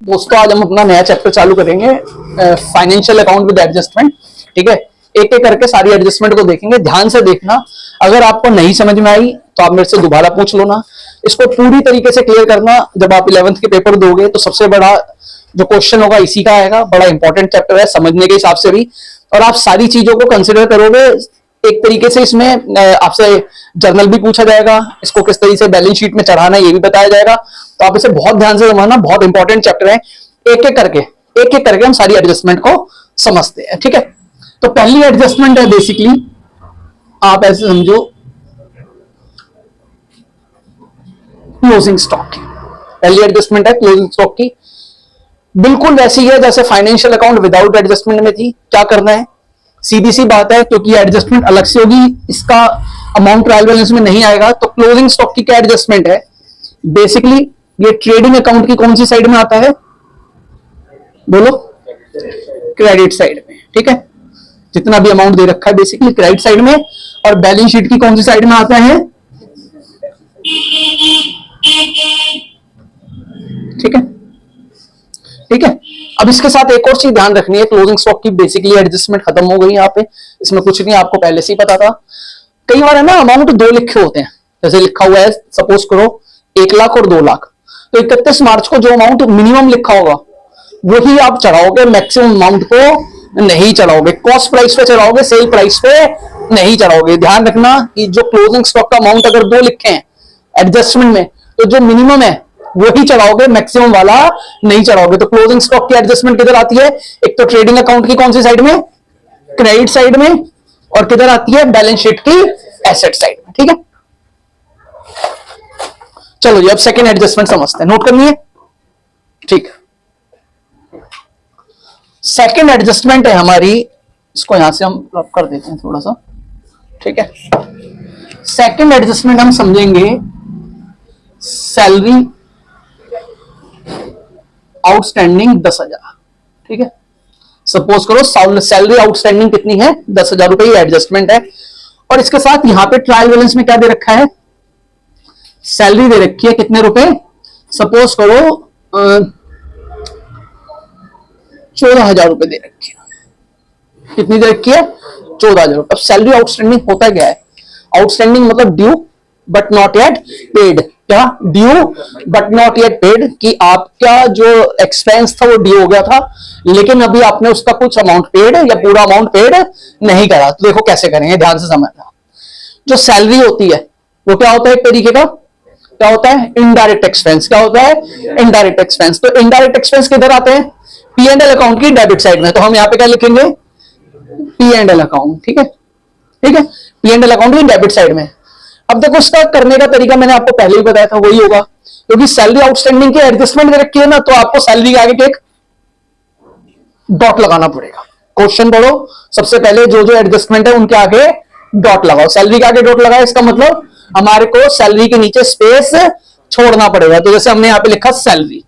दोस्तों आज हम अपना नया चैप्टर चालू करेंगे, फाइनेंशियल अकाउंट विद एडजस्टमेंट। ठीक है, एक एक करके सारी एडजस्टमेंट को देखेंगे। ध्यान से देखना, अगर आपको नहीं समझ में आई तो आप मेरे से दोबारा पूछ लो ना। इसको पूरी तरीके से क्लियर करना। जब आप 11th के पेपर दोगे तो सबसे बड़ा जो क्वेश्चन होगा इसी का आएगा। बड़ा इंपॉर्टेंट चैप्टर है समझने के हिसाब से भी, और आप सारी चीजों को कंसिडर करोगे एक तरीके से। इसमें आपसे जर्नल भी पूछा जाएगा, इसको किस तरीके से बैलेंस शीट में चढ़ाना है ये भी बताया जाएगा। तो आप इसे बहुत ध्यान से समझना, बहुत इंपॉर्टेंट चैप्टर है। एक एक करके हम सारी एडजस्टमेंट को समझते हैं। ठीक है, तो पहली एडजस्टमेंट है बेसिकली, आप ऐसे समझो, क्लोजिंग स्टॉक की। पहली एडजस्टमेंट है क्लोजिंग स्टॉक की, बिल्कुल वैसी है जैसे फाइनेंशियल अकाउंट विदाउट एडजस्टमेंट में थी। क्या करना है, सीधी सी बात है, क्योंकि एडजस्टमेंट अलग से होगी, इसका अमाउंट ट्रायल बैलेंस में नहीं आएगा। तो क्लोजिंग स्टॉक की क्या एडजस्टमेंट है, बेसिकली ये ट्रेडिंग अकाउंट की कौन सी साइड में आता है, बोलो, क्रेडिट साइड में। ठीक है, जितना भी अमाउंट दे रखा है बेसिकली क्रेडिट साइड में, और बैलेंस शीट की कौन सी साइड में आता है, ठीक है। ठीक है, अब इसके साथ एक और चीज ध्यान रखनी है, क्लोजिंग स्टॉक की बेसिकली एडजस्टमेंट खत्म हो गई यहाँ पे। इसमें कुछ नहीं, आपको पहले से ही पता था। कई बार है ना, अमाउंट दो लिखे होते हैं, जैसे लिखा हुआ है सपोज करो 1 लाख और 2 लाख, तो 31 मार्च को जो अमाउंट मिनिमम लिखा होगा वही आप चढ़ाओगे, मैक्सिमम अमाउंट को नहीं चढ़ाओगे। कॉस्ट प्राइस पे चढ़ाओगे, सेल प्राइस पे नहीं चढ़ाओगे। ध्यान रखना कि जो क्लोजिंग स्टॉक का अमाउंट अगर 2 लिखे हैं एडजस्टमेंट में, तो जो मिनिमम है वही चढ़ाओगे, मैक्सिमम वाला नहीं चढ़ाओगे। तो क्लोजिंग स्टॉक की एडजस्टमेंट किधर आती है, एक तो ट्रेडिंग अकाउंट की कौन सी साइड में, क्रेडिट साइड में, और किधर आती है, बैलेंस शीट की एसेट साइड में। ठीक है, चलो जी अब सेकेंड एडजस्टमेंट समझते हैं, नोट करनी है। ठीक, सेकेंड एडजस्टमेंट है हमारी, इसको यहां से हम ड्रॉप कर देते हैं थोड़ा सा। ठीक है, सेकेंड एडजस्टमेंट हम समझेंगे सैलरी आउटस्टैंडिंग 10,000। ठीक है, सपोज करो सैलरी आउटस्टैंडिंग कितनी है, 10,000 रुपए, एडजस्टमेंट है। और इसके साथ यहां पे ट्रायल बैलेंस में क्या दे रखा है, सैलरी दे रखी है कितने रुपए, सपोज करो 14,000 रुपए दे रखी है। कितनी दे रखी है, 14,000 रुपए। अब सैलरी आउटस्टैंडिंग होता क्या है, आउटस्टैंडिंग मतलब due but not yet paid. क्या, due but not yet paid, कि आपका जो एक्सपेंस था वो ड्यू हो गया था, लेकिन अभी आपने उसका कुछ अमाउंट पेड या पूरा अमाउंट पेड नहीं करा। तो देखो कैसे करेंगे, ध्यान से समझना। जो सैलरी होती है वो क्या होता है, एक तरीके का क्या होता है, इनडायरेक्ट एक्सपेंस। क्या होता है, इनडायरेक्ट एक्सपेंस। तो इनडायरेक्ट एक्सपेंस किधर आते हैं, P&L अकाउंट की डेबिट साइड में। तो हम यहाँ पे क्या लिखेंगे, P&L अकाउंट। ठीक है, ठीक है, P&L अकाउंट की डेबिट साइड में। अब देखो इसका करने का तरीका मैंने आपको पहले ही बताया था, वही होगा, क्योंकि सैलरी आउटस्टैंडिंग की एडजस्टमेंट दे रखी है ना, तो आपको सैलरी के आगे एक डॉट लगाना पड़ेगा। क्वेश्चन पढ़ो, सबसे पहले जो जो एडजस्टमेंट है उनके आगे डॉट लगाओ। सैलरी के आगे डॉट लगाओ, इसका मतलब हमारे को सैलरी के नीचे स्पेस छोड़ना पड़ेगा। तो जैसे हमने यहाँ पे लिखा सैलरी,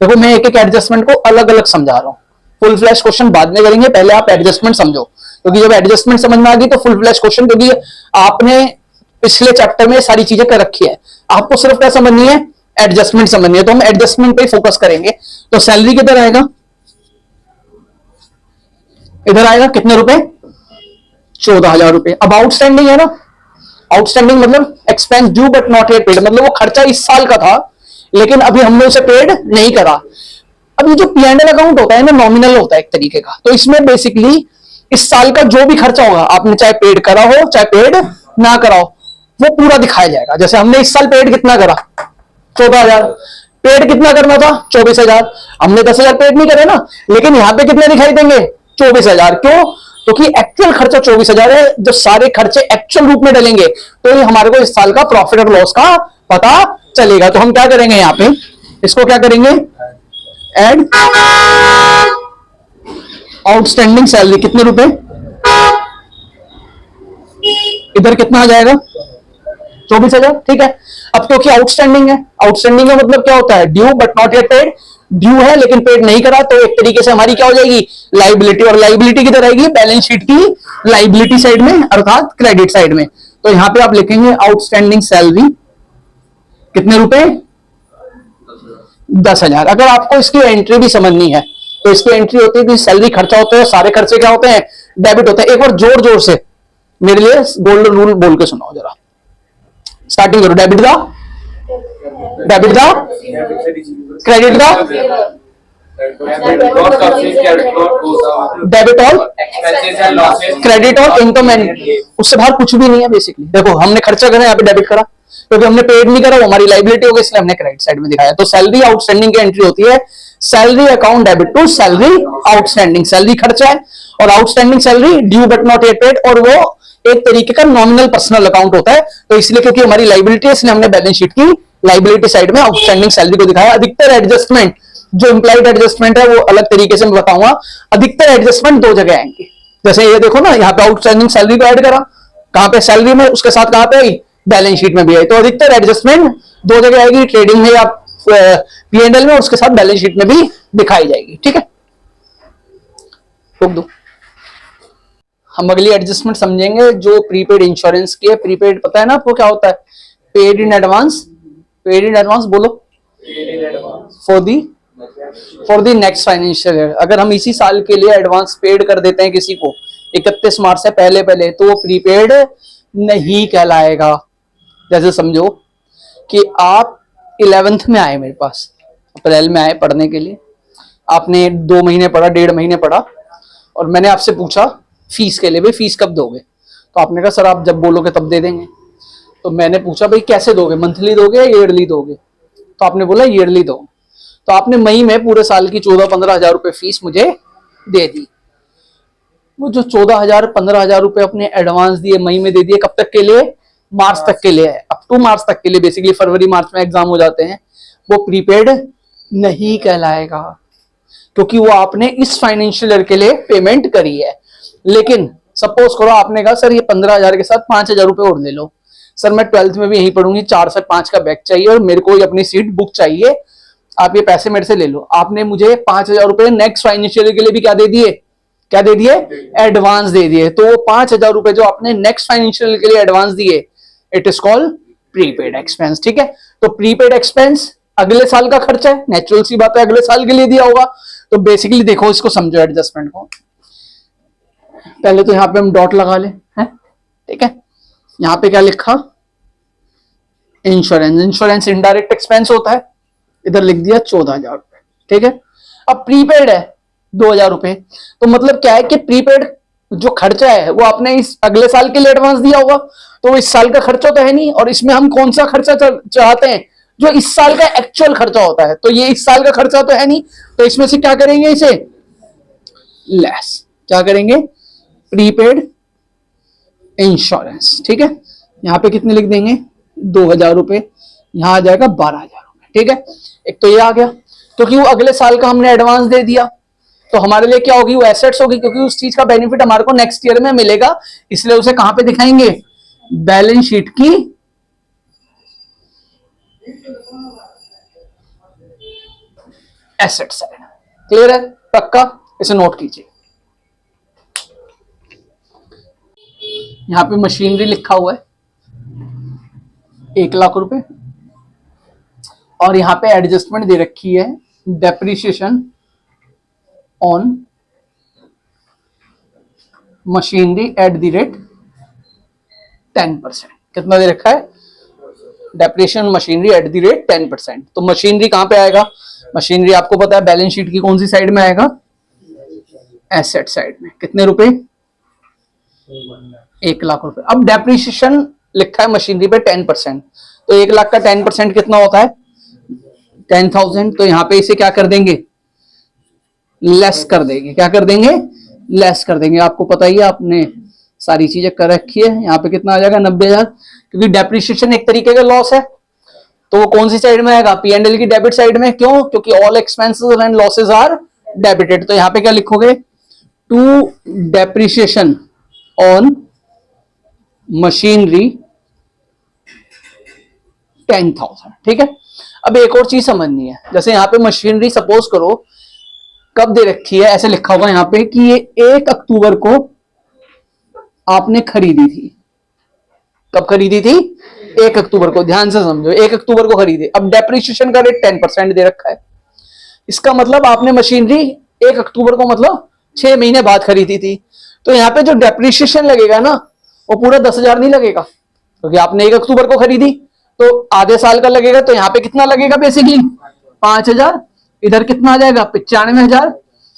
देखो मैं एक एक एडजस्टमेंट को अलग अलग समझा रहा हूँ। फुल फ्लैश क्वेश्चन बाद में करेंगे, पहले आप एडजस्टमेंट समझो, क्योंकि जब एडजस्टमेंट समझ में आ गई तो फुल फ्लैश क्वेश्चन, क्योंकि आपने पिछले चैप्टर में सारी चीजें कर रखी है, आपको सिर्फ क्या समझनी है, एडजस्टमेंट समझनी है। तो हम एडजस्टमेंट पे फोकस करेंगे। तो सैलरी किधर आएगा, इधर आएगा, कितने रुपए, 14,000 रुपए। अब आउटस्टैंडिंग है ना, आउटस्टैंडिंग मतलब expense due but not yet paid, मतलब वो खर्चा इस साल का था लेकिन अभी हमने उसे पेड नहीं करा। अब ये जो P&L अकाउंट होता है ना, नॉमिनल होता है एक तरीके का। तो इसमें बेसिकली इस साल का जो भी खर्चा होगा, आपने चाहे पेड करा हो चाहे पेड ना करा हो, वो पूरा दिखाया जाएगा। जैसे हमने इस साल पेड कितना करा, 14,000। पेड कितना करना था, 24,000। हमने 10,000 पेड नहीं करे ना, लेकिन यहां पे कितने दिखाई देंगे, 24,000। क्यों, क्योंकि एक्चुअल खर्चा 24,000 है। जब सारे खर्चे एक्चुअल रूप में डलेंगे तो ये हमारे को इस साल का प्रॉफिट और लॉस का पता चलेगा। तो हम क्या करेंगे, यहाँ पे इसको क्या करेंगे, एड आउटस्टैंडिंग सैलरी कितने रुपए, इधर कितना आ जाएगा, 24,000। ठीक है, अब क्योंकि आउटस्टैंडिंग है, आउटस्टैंडिंग का मतलब क्या होता है, due but not yet paid. Due है लेकिन पेड नहीं करा, तो एक तरीके से हमारी क्या हो जाएगी, लाइबिलिटी। और लाइबिलिटी किधर आएगी, बैलेंस शीट की लाइबिलिटी साइड में, अर्थात क्रेडिट साइड में। तो यहां पे आप लिखेंगे आउटस्टैंडिंग सैलरी कितने रुपए, 10,000। अगर आपको इसकी एंट्री भी समझनी है तो इसकी एंट्री होती है कि सैलरी खर्चा होता है, सारे खर्चे क्या होते हैं, डेबिट होते हैं। एक बार जोर जोर से मेरे लिए गोल्डन रूल बोल के सुनाओ जरा, स्टार्टिंग करो। Debit the credit the debit all credit all income and, उससे बाहर कुछ भी नहीं है बेसिकली। देखो हमने खर्चा करा, यहाँ पे डेबिट करा, क्योंकि हमने पेड नहीं करा, वो हमारी लाइबिलिटी हो गई, इसलिए हमने क्रेडिट साइड में दिखाया। तो सैलरी आउटस्टैंडिंग की एंट्री होती है salary account debit to salary outstanding. Salary खर्चा है और outstanding salary due but not yet paid, और वो एक तरीके का नॉमिनल पर्सनल अकाउंट होता है। तो इसलिए क्योंकि हमारी लाइबिलिटी है, इसलिए हमने बैलेंस शीट की लाइबिलिटी साइड में आउटस्टैंडिंग सैलरी को दिखाया। अधिकतर एडजस्टमेंट, जो इंप्लाइड एडजस्टमेंट है वो अलग तरीके से मैं बताऊंगा। अधिकतर एडजस्टमेंट दो जगह आएंगे, जैसे ये देखो ना, यहाँ पे आउटस्टैंडिंग सैलरी को ऐड करा, कहां पे, सैलरी में, उसके साथ कहां पे आई, बैलेंस शीट में भी आई। तो अधिकतर एडजस्टमेंट दो जगह आएगी, ट्रेडिंग में या P&L में, उसके साथ बैलेंस शीट में भी दिखाई जाएगी। ठीक है, रोक दो। हम अगली एडजस्टमेंट समझेंगे जो प्रीपेड इंश्योरेंस की है। प्रीपेड पता है ना आपको क्या होता है, paid in advance. Paid in advance बोलो, for the next financial year. अगर हम इसी साल के लिए एडवांस पेड कर देते हैं किसी को 31 मार्च से पहले पहले, तो वो प्रीपेड नहीं कहलाएगा। जैसे समझो कि आप 11th में आए, मेरे पास अप्रैल में आए पढ़ने के लिए, आपने 2 महीने पढ़ा, 1.5 महीने पढ़ा, और मैंने आपसे पूछा फीस के लिए, भाई फीस कब दोगे? तो आपने कहा सर आप जब बोलोगे तब दे देंगे। तो मैंने पूछा भाई कैसे दोगे, मंथली दोगे या ईयरली दोगे? तो आपने बोला ईयरली दो। तो आपने मई में पूरे साल की 14-15 हजार रुपए फीस मुझे दे दी। वो जो 14,000-15 हजार रुपए अपने एडवांस दिए, मई में दे दिए, कब तक के लिए, मार्च तक के लिए, अप टू मार्च तक के लिए। बेसिकली फरवरी मार्च में एग्जाम हो जाते हैं, वो प्रीपेड नहीं कहलाएगा, क्योंकि वो आपने इस फाइनेंशियल ईयर के लिए पेमेंट करी है। लेकिन सपोज करो आपने कहा सर ये 15,000 के साथ 5,000 रुपए और ले लो, सर मैं 12th में भी यही पढ़ूंगी, 4 से 5 का बैच चाहिए और मेरे को अपनी सीट बुक चाहिए, आप ये पैसे मेरे से ले लो। आपने मुझे 5,000 रुपए नेक्स्ट फाइनेंशियल ईयर के लिए भी क्या दे दिए, क्या दे दिए, एडवांस दे दिए। तो वो 5,000 रुपए जो आपने नेक्स्ट फाइनेंशियल ईयर के लिए एडवांस दिए, it is called prepaid expense. ठीक है, तो प्रीपेड एक्सपेंस अगले साल का खर्चा है, नेचुरल सी बात है, अगले साल के लिए दिया होगा। तो बेसिकली देखो, इसको समझो एडजस्टमेंट को। पहले तो यहां पे हम डॉट लगा ले, हैं, ठीक है। यहां पे क्या लिखा, इंश्योरेंस। इंश्योरेंस इनडायरेक्ट एक्सपेंस होता है, इधर लिख दिया 14,000 रुपए। ठीक है, अब प्रीपेड है 2,000 रुपए, तो मतलब क्या है कि प्रीपेड जो खर्चा है वो आपने इस अगले साल के लिए एडवांस दिया होगा, तो इस साल का खर्चा तो है नहीं। और इसमें हम कौन सा खर्चा चाहते हैं, जो इस साल का एक्चुअल खर्चा होता है। तो ये इस साल का खर्चा तो है नहीं, तो इसमें से क्या करेंगे, इसे लेस, क्या करेंगे, प्रीपेड इंश्योरेंस। ठीक है, यहां पे कितने लिख देंगे, 2,000 रुपए, यहां आ जाएगा 12,000 रुपए। ठीक है, एक तो ये आ गया, क्योंकि वो अगले साल का हमने एडवांस दे दिया, तो हमारे लिए क्या होगी, वो एसेट्स होगी, क्योंकि उस चीज का बेनिफिट हमारे को नेक्स्ट ईयर में मिलेगा। इसलिए उसे कहां पे दिखाएंगे, बैलेंस शीट की एसेट साइड। क्लियर है, पक्का, इसे नोट कीजिए। यहां पे मशीनरी लिखा हुआ है 1 लाख रुपए, और यहां पे एडजस्टमेंट दे रखी है depreciation on machinery at the rate 10%। कितना दे रखा है, depreciation machinery at the rate 10%। तो मशीनरी कहां पे आएगा, मशीनरी आपको पता है बैलेंस शीट की कौन सी साइड में आएगा, एसेट साइड में। कितने रुपए, 1 लाख रुपए। अब डेप्रिसिएशन लिखा है मशीनरी पे 10%, तो 1 लाख का 10% कितना होता है, 10,000। तो यहां पे इसे क्या कर देंगे, लेस कर देंगे। क्या कर देंगे, लेस कर देंगे। आपको पता ही है, आपने सारी चीजें कर रखी है। यहाँ पे कितना आ जाएगा, 90,000, क्योंकि डेप्रिसिएशन एक तरीके का लॉस है, तो वो कौन सी साइड में आएगा, P&L की डेबिट साइड में। क्यों, क्योंकि all expenses and losses are debited. तो यहाँ पे क्या लिखोगे, टू डेप्रिसिएशन ऑन मशीनरी 10,000। ठीक है, अब एक और चीज समझनी है, जैसे यहाँ पे मशीनरी सपोज करो कब दे रखी है, ऐसे लिखा होगा यहाँ पे कि ये 1 अक्टूबर को आपने खरीदी थी। कब खरीदी थी, 1 अक्टूबर को, ध्यान से समझो, 1 अक्टूबर को खरीदे। अब डेप्रिसिएशन का रेट 10% दे रखा है। इसका मतलब आपने मशीनरी 1 अक्टूबर को मतलब 6 महीने बाद खरीदी थी, तो यहाँ पे जो डेप्रिसिएशन लगेगा ना वो पूरा 10,000 नहीं लगेगा, क्योंकि आपने 1 अक्टूबर को खरीदी तो आधे साल का लगेगा। तो यहाँ पे कितना लगेगा बेसिकली 5,000, इधर कितना आ जाएगा 95,000,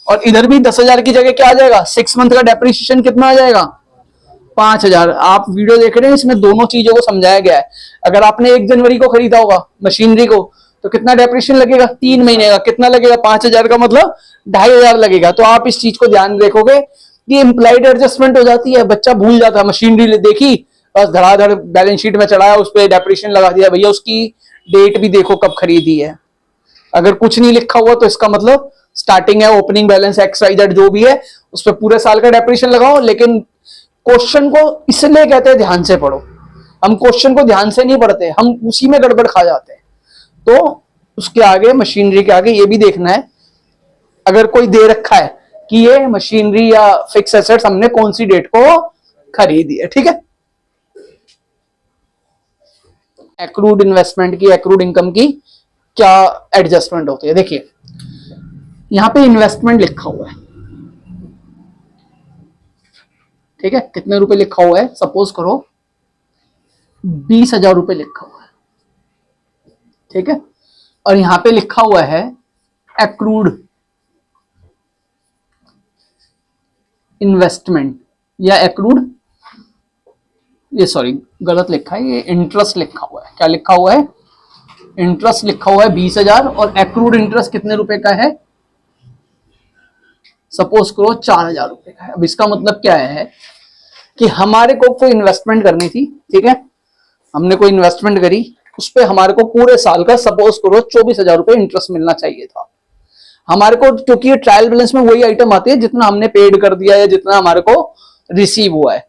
और इधर भी 10,000 की जगह क्या आ जाएगा 6 मंथ का डेप्रिसिएशन कितना आ जाएगा 5,000। आप वीडियो देख रहे हैं, इसमें दोनों चीजों को समझाया गया है। अगर आपने 1 जनवरी को खरीदा होगा मशीनरी को तो कितना डेप्रिसिएशन लगेगा 3 महीने का, कितना लगेगा 5,000 का मतलब 2,500 लगेगा। तो आप इस चीज को ध्यान रखोगे कि इम्प्लाइड एडजस्टमेंट हो जाती है, बच्चा भूल जाता है, मशीनरी देखी बस धड़ाधड़ बैलेंस शीट में चढ़ाया, उस पर डेप्रिसिएशन लगा दिया, भैया उसकी डेट भी देखो कब खरीदी है। अगर कुछ नहीं लिखा हुआ तो इसका मतलब स्टार्टिंग है, ओपनिंग बैलेंस XYZ जो भी है उस पर पूरे साल का डेप्रिसिएशन लगाओ। लेकिन क्वेश्चन को इसलिए कहते हैं ध्यान से पढ़ो, हम क्वेश्चन को ध्यान से नहीं पढ़ते, हम उसी में गड़बड़ खा जाते हैं। तो उसके आगे मशीनरी के आगे ये भी देखना है, अगर कोई दे रखा है कि ये मशीनरी या फिक्स एसेट्स हमने कौन सी डेट को खरीदी है, ठीक है। एक्रूड इन्वेस्टमेंट की, एक्रूड इनकम की क्या एडजस्टमेंट होती है, देखिए यहां पे इन्वेस्टमेंट लिखा हुआ है, ठीक है, कितने रुपए लिखा हुआ है, सपोज करो 20,000 रुपए लिखा हुआ है, ठीक है, और यहां पे लिखा हुआ है एक्रूड इन्वेस्टमेंट या एक्रूड, ये सॉरी गलत लिखा है, ये इंटरेस्ट लिखा हुआ है। क्या लिखा हुआ है, इंटरेस्ट लिखा हुआ है 20,000, और एक्रूड इंटरेस्ट कितने रुपए का है, सपोज करो 4,000 रुपए का है। अब इसका मतलब क्या है कि हमारे को कोई इन्वेस्टमेंट करनी थी, ठीक है, हमने कोई इन्वेस्टमेंट करी, उस पर हमारे को पूरे साल का सपोज करो 24,000 रुपए इंटरेस्ट मिलना चाहिए था हमारे को, क्योंकि ये ट्रायल बैलेंस में वही आइटम आती है जितना हमने पेड कर दिया है, जितना हमारे को रिसीव हुआ है।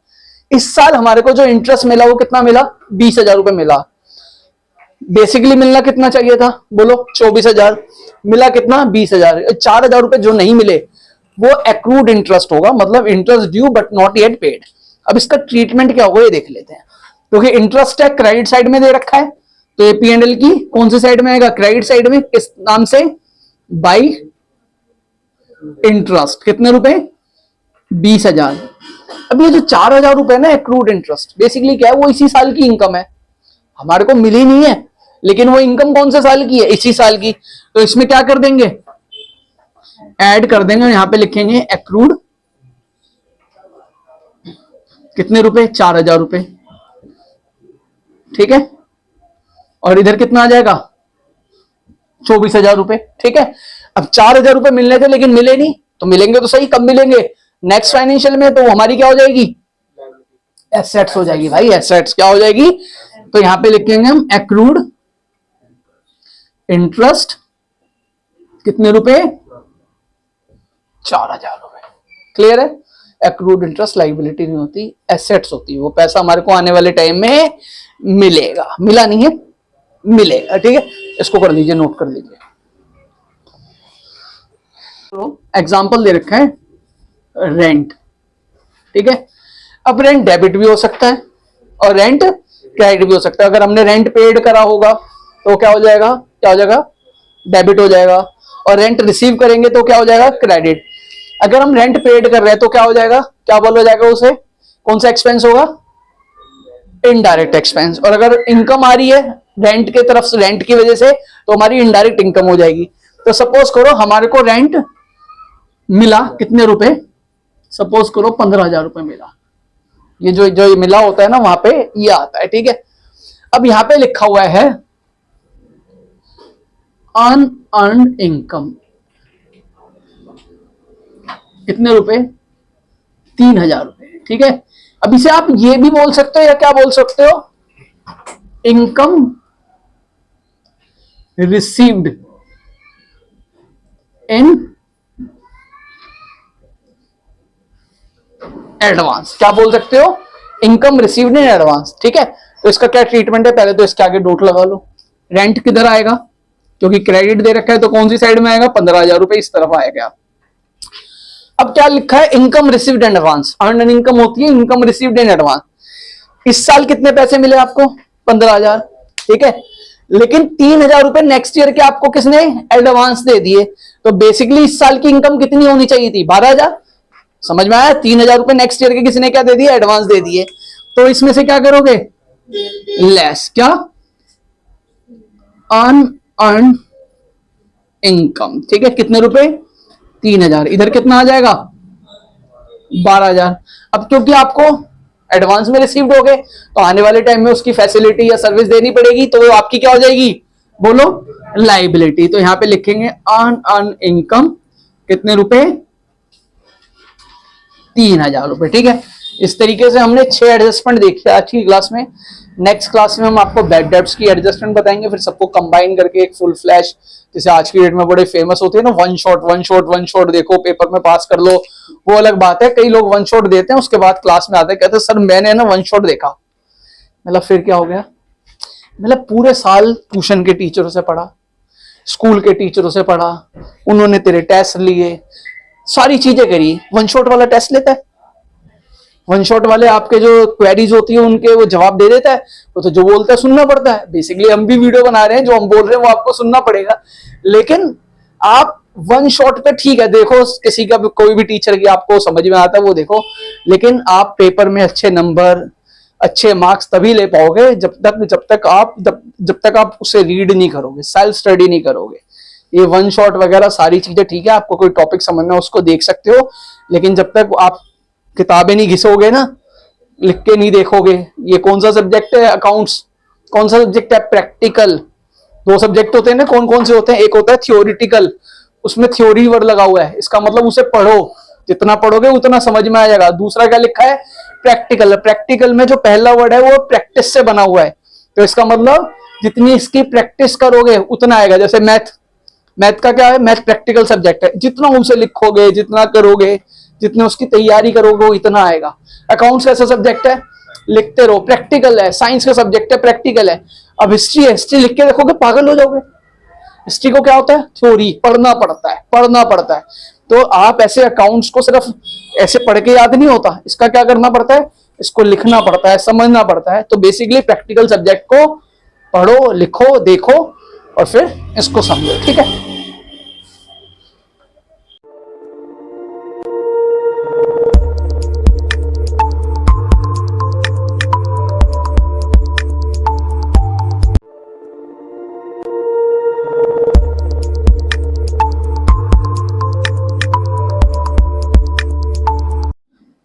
इस साल हमारे को जो इंटरेस्ट मिला वो कितना मिला 20,000 रुपए मिला। बेसिकली मिलना कितना चाहिए था, बोलो 24,000, मिला कितना 20,000। 4,000 रुपए जो नहीं मिले वो एक्रूड इंटरेस्ट होगा, मतलब interest due but not yet paid. अब इसका ट्रीटमेंट क्या होगा ये देख लेते हैं, क्योंकि इंटरेस्ट है क्रेडिट साइड में दे रखा है, तो ये P&L की कौन सी साइड में आएगा, क्रेडिट साइड में, किस नाम से, बाई इंटरेस्ट। कितने रुपए 20,000। अब ये जो 4,000 रुपए ना एक्रूड इंटरेस्ट बेसिकली क्या है, वो इसी साल की इनकम है, हमारे को मिली नहीं है, लेकिन वो इनकम कौन से साल की है, इसी साल की। तो इसमें क्या कर देंगे, ऐड कर देंगे, यहां पे लिखेंगे एक्रूड कितने रुपए 4,000 रुपए, ठीक है, और इधर कितना आ जाएगा 24,000 रुपए, ठीक है। अब 4,000 रुपए मिलने थे लेकिन मिले नहीं, तो मिलेंगे तो सही, कब मिलेंगे नेक्स्ट फाइनेंशियल में, तो हमारी क्या हो जाएगी एसेट्स हो जाएगी भाई, एसेट्स क्या हो जाएगी। तो यहां पे लिखेंगे हम एक्रूड इंटरेस्ट कितने रुपए 4,000 रुपए, क्लियर है। एक्रूड इंटरेस्ट लाइबिलिटी नहीं होती, एसेट्स होती है, वो पैसा हमारे को आने वाले टाइम में मिलेगा, मिला नहीं है मिलेगा, ठीक है। इसको कर लीजिए, नोट कर लीजिए। तो एग्जांपल दे रखा है रेंट, ठीक है। अब रेंट डेबिट भी हो सकता है और रेंट क्रेडिट भी हो सकता है। अगर हमने रेंट पेड करा होगा तो क्या हो जाएगा, क्या हो जाएगा डेबिट हो जाएगा, और रेंट रिसीव करेंगे तो क्या हो जाएगा क्रेडिट। अगर हम रेंट पेड कर रहे हैं तो क्या हो जाएगा, क्या बोला जाएगा उसे, कौन सा एक्सपेंस होगा, इनडायरेक्ट एक्सपेंस। और अगर इनकम आ रही है रेंट के तरफ से, रेंट की वजह से, तो हमारी इनडायरेक्ट इनकम हो जाएगी। तो सपोज करो हमारे को रेंट मिला कितने रुपए, सपोज करो 15,000 रुपए मिला, ये जो मिला होता है ना वहां पे ये आता है, ठीक है। अब यहां पे लिखा हुआ है अनअर्न्ड इनकम कितने रुपए 3,000 रुपए, ठीक है। अब इसे आप ये भी बोल सकते हो या क्या बोल सकते हो, इनकम रिसीव्ड इन एडवांस, क्या बोल सकते हो, इनकम रिसीव्ड इन एडवांस, ठीक है। तो इसका क्या ट्रीटमेंट है, पहले तो इसके आगे डॉट लगा लो। रेंट किधर आएगा, क्योंकि क्रेडिट दे रखा है तो कौन सी साइड में आएगा 15,000 रुपए इस तरफ आएगा। अब क्या लिखा है, income received in advance, earn income होती है इनकम रिसीव्ड इन एडवांस। इस साल कितने पैसे मिले आपको 15,000, ठीक है। लेकिन 3,000 रुपए नेक्स्ट ईयर के आपको किसने एडवांस दे दिए, तो बेसिकली इस साल की इनकम कितनी होनी चाहिए थी, 12,000। समझ में आया? 3,000 रुपए नेक्स्ट ईयर के किसने क्या दे दिए, एडवांस दे दिए। तो इसमें से क्या करोगे, लेस क्या, अनअर्न इनकम, ठीक है। कितने रुपए, 3,000। इधर कितना आ जाएगा, 12,000। अब क्योंकि आपको एडवांस में रिसीव्ड हो गए तो आने वाले टाइम में उसकी फैसिलिटी या सर्विस देनी पड़ेगी, तो वो आपकी क्या हो जाएगी, बोलो, लाइबिलिटी। तो यहां पे लिखेंगे अनअर्न इनकम, कितने रुपए, 3,000 रुपए, ठीक है। इस तरीके से हमने 6 एडजस्टमेंट देखे आज की क्लास में। नेक्स्ट क्लास में हम आपको बैड डेब्ट्स की एडजस्टमेंट बताएंगे, फिर सबको कंबाइन करके एक फुल फ्लैश, जैसे आज की डेट में बड़े फेमस होते हैं ना, one shot one shot one shot देखो पेपर में पास कर लो, वो अलग बात है। कई लोग वन शॉट देते हैं, उसके बाद क्लास में आते हैं कहते हैं सर मैंने ना वन शॉट देखा। मतलब फिर क्या हो गया, मतलब पूरे साल ट्यूशन के टीचरों से पढ़ा, स्कूल के टीचरों से पढ़ा, उन्होंने तेरे टेस्ट लिए, सारी चीजें करी, वन शॉट वाला टेस्ट लेता है? वन शॉट वाले आपके जो क्वेरीज होती है उनके वो जवाब दे देता है? वो तो जो बोलता है सुनना पड़ता है। बेसिकली हम भी वीडियो बना रहे हैं, जो हम बोल रहे हैं वो आपको सुनना पड़ेगा। लेकिन आप वन शॉट पे ठीक है, देखो किसी का भी, कोई भी टीचर की आपको समझ में आता है वो देखो, लेकिन आप पेपर में अच्छे नंबर, अच्छे मार्क्स तभी ले पाओगे जब तक आप उसे रीड नहीं करोगे, सेल्फ स्टडी नहीं करोगे। ये वन शॉट वगैरह सारी चीजें ठीक है, आपको कोई टॉपिक समझना है उसको देख सकते हो, लेकिन जब तक आप किताबें नहीं घिसोगे ना, लिख के नहीं देखोगे। ये कौन सा सब्जेक्ट है, अकाउंट्स, कौन सा सब्जेक्ट है, प्रैक्टिकल। 2 सब्जेक्ट होते हैं ना, कौन कौन से होते हैं, एक होता है थियोरिटिकल, उसमें थ्योरी वर्ड लगा हुआ है, इसका मतलब उसे पढ़ो, जितना पढ़ोगे उतना समझ में आ जाएगा। दूसरा क्या लिखा है, प्रैक्टिकल। प्रैक्टिकल में जो पहला वर्ड है वो प्रैक्टिस से बना हुआ है, तो इसका मतलब जितनी इसकी प्रैक्टिस करोगे उतना आएगा। जैसे मैथ का क्या है, मैथ प्रैक्टिकल सब्जेक्ट है, जितना उसे लिखोगे, जितना करोगे, जितने उसकी तैयारी करोगे वो इतना आएगा। अकाउंट्स कैसा सब्जेक्ट है, लिखते रहो, प्रैक्टिकल है। साइंस का सब्जेक्ट है, प्रैक्टिकल है। अब हिस्ट्री लिख के देखोगे पागल हो जाओगे। हिस्ट्री को क्या होता है, थ्योरी, पढ़ना पड़ता है। तो आप ऐसे अकाउंट्स को सिर्फ ऐसे पढ़ के याद नहीं होता, इसका क्या करना पड़ता है, इसको लिखना पड़ता है, समझना पड़ता है। तो बेसिकली प्रैक्टिकल सब्जेक्ट को पढ़ो, लिखो, देखो और फिर इसको समझो, ठीक है।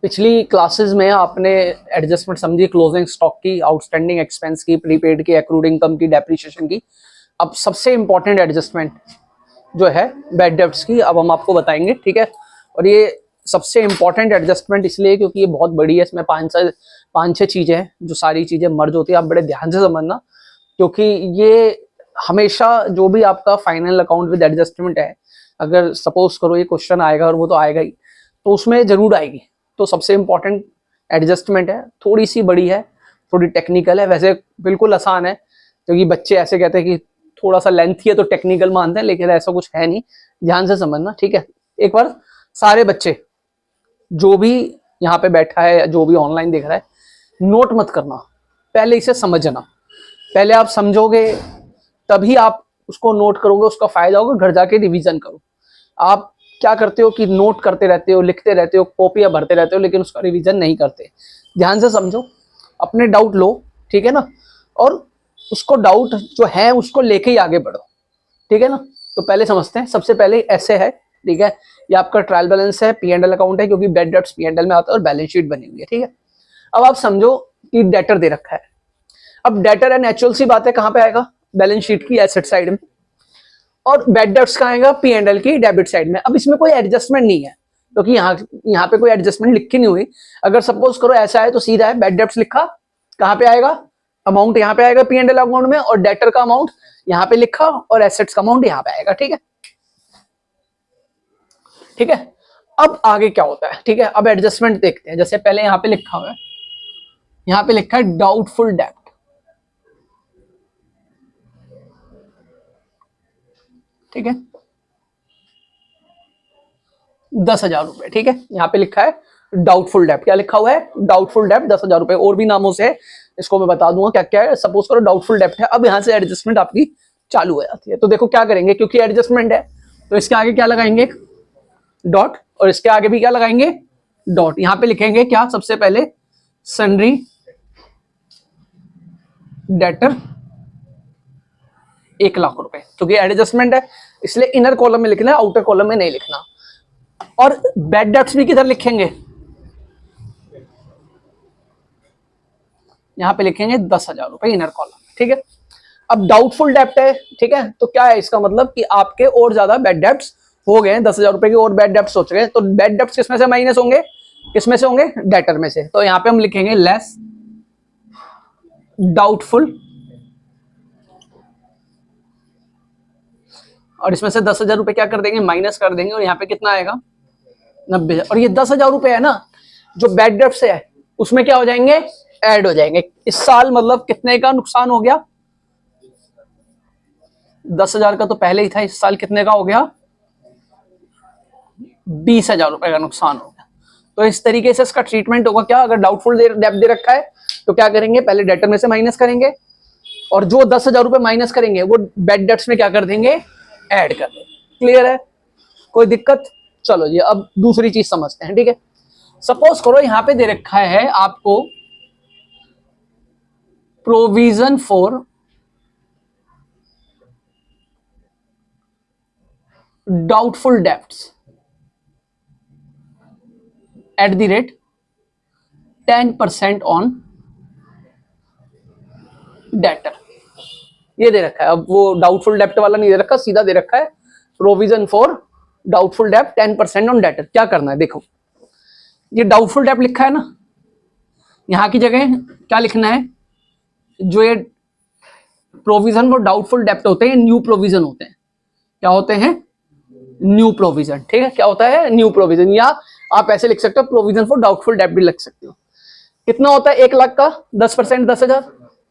पिछली क्लासेस में आपने एडजस्टमेंट समझी, क्लोजिंग स्टॉक की, आउटस्टैंडिंग एक्सपेंस की, प्रीपेड की, एक्रूड इनकम की, डेप्रिसिएशन की। अब सबसे इंपॉर्टेंट एडजस्टमेंट जो है बैड डेब्ट्स की, अब हम आपको बताएंगे, ठीक है। और ये सबसे इंपॉर्टेंट एडजस्टमेंट इसलिए क्योंकि ये बहुत बड़ी है, इसमें 5-6 चीजें हैं जो सारी चीजें मर्ज होती है। आप बड़े ध्यान से समझना, क्योंकि ये हमेशा जो भी आपका फाइनल अकाउंट विद एडजस्टमेंट है, अगर सपोज करो ये क्वेश्चन आएगा, और वो तो आएगा ही, तो उसमें जरूर आएगी। तो सबसे इंपॉर्टेंट एडजस्टमेंट है, थोड़ी सी बड़ी है, थोड़ी टेक्निकल है। वैसे बिल्कुल आसान है, क्योंकि बच्चे ऐसे कहते हैं कि थोड़ा सा लेंथी है तो टेक्निकल मानते हैं, लेकिन ऐसा कुछ है नहीं। ध्यान से समझना, ठीक है। एक बार सारे बच्चे जो भी यहाँ पे बैठा है, जो भी ऑनलाइन देख रहा है, नोट मत करना, पहले इसे समझना। पहले आप समझोगे तभी आप उसको नोट करोगे, उसका फायदा होगा। घर जाके रिवीजन करो। आप क्या करते हो कि नोट करते रहते हो, लिखते रहते हो, कॉपियां भरते रहते हो, लेकिन उसका रिवीजन नहीं करते। ध्यान से समझो, अपने डाउट लो, ठीक है ना, और उसको डाउट जो है उसको लेके ही आगे बढ़ो, ठीक है ना। तो पहले समझते हैं। सबसे पहले ऐसे है, ठीक है, ये आपका ट्रायल बैलेंस है, P&L अकाउंट है, क्योंकि बैड डेब्ट्स P&L में आता है और बैलेंस शीट बनी हुई है, ठीक है। अब आप समझो कि डेटर दे रखा है। अब डेटर है, नेचुरल सी बात है, कहां पे आएगा, बैलेंस शीट की एसेट साइड में, और बैड डेब्ट्स कहां आएगा, P&L की डेबिट साइड में। अब इसमें कोई एडजस्टमेंट नहीं है, क्योंकि यहाँ पे कोई एडजस्टमेंट लिखी नहीं हुई। अगर सपोज करो ऐसा है तो सीधा है, बैड डेब्ट्स लिखा, कहां पे आएगा, अमाउंट यहाँ पे आएगा P&L अकाउंट में, और डेटर का अमाउंट यहाँ पे लिखा, और एसेट्स का अमाउंट यहाँ पे आएगा, ठीक है, ठीक है। अब आगे क्या होता है, ठीक है। अब एडजस्टमेंट देखते हैं। जैसे पहले यहाँ पे लिखा हुआ है, यहाँ पे लिखा है डाउटफुल डेब्ट, ठीक है, 10,000 रुपए, ठीक है। यहाँ पे लिखा है डाउटफुल डेब्ट। क्या लिखा हुआ है, डाउटफुल डेब्ट 10,000 रुपए। और भी नामों से इसको मैं बता दूंगा क्या क्या है। सपोज करो डाउटफुल डेप्ट है, अब यहाँ से एडजस्टमेंट आपकी चालू हो जाती है। तो देखो क्या करेंगे, क्योंकि एडजस्टमेंट है तो इसके आगे क्या लगाएंगे, डॉट, और इसके आगे भी क्या लगाएंगे, डॉट। यहां पे लिखेंगे क्या, सबसे पहले सन्ड्री डेटर 1,00,000 रुपए, क्योंकि एडजस्टमेंट है इसलिए इनर कॉलम में लिखना है, आउटर कॉलम में नहीं लिखना। और बैड डेब्ट्स भी किधर लिखेंगे, यहां पे लिखेंगे 10,000 रुपए इनर कॉलम, ठीक है। अब डाउटफुल डेप्ट है, ठीक है, तो क्या है इसका मतलब कि आपके और ज्यादा बैड डेब्ट्स हो गए, 10,000 रुपए के और बैड डेब्ट्स हो चुके हैं। तो बैड डेब्ट्स किसमें से माइनस होंगे, किसमें से होंगे, डेटर में से। तो यहां पे हम लिखेंगे लेस डाउटफुल, और इसमें से 10,000 रुपए क्या कर देंगे, माइनस कर देंगे, और यहाँ पे कितना आएगा, 90,000। और ये 10,000 रुपए है ना जो बैड डेब्ट से है, उसमें क्या हो जाएंगे, ऐड हो जाएंगे। इस साल मतलब कितने का नुकसान हो गया, 10,000 का तो पहले ही था, इस साल कितने का हो गया, 20,000 रुपए का नुकसान हो गया। तो इस तरीके से इसका ट्रीटमेंट होगा क्या, अगर डाउटफुल डेब्ट दे रखा है तो क्या करेंगे, पहले डेटर में से माइनस करेंगे, और जो 10,000 रुपए माइनस करेंगे वो बैड डेब्ट्स में क्या कर देंगे, ऐड कर देंगे। क्लियर है, कोई दिक्कत। चलो जी अब दूसरी चीज समझते हैं, ठीक है। सपोज करो यहां पे दे रखा है आपको provision for doubtful debts at the rate 10% on debtor, ये दे रखा है। अब वो डाउटफुल डेब्ट वाला नहीं दे रखा, सीधा दे रखा है प्रोविजन फॉर डाउटफुल डेब्ट 10% ऑन डेटर। क्या करना है, देखो ये डाउटफुल डेब्ट लिखा है ना, यहां की जगह क्या लिखना है, जो ये प्रोविजन फॉर डाउटफुल डेब्ट होते हैं न्यू प्रोविजन होते हैं, क्या होते हैं, न्यू प्रोविजन, ठीक है। क्या होता है, न्यू प्रोविजन, या आप ऐसे लिख सकते हो प्रोविजन फॉर डाउटफुल डेब्ट भी लिख सकते हो। कितना होता है 1,00,000 का 10%, 10,000,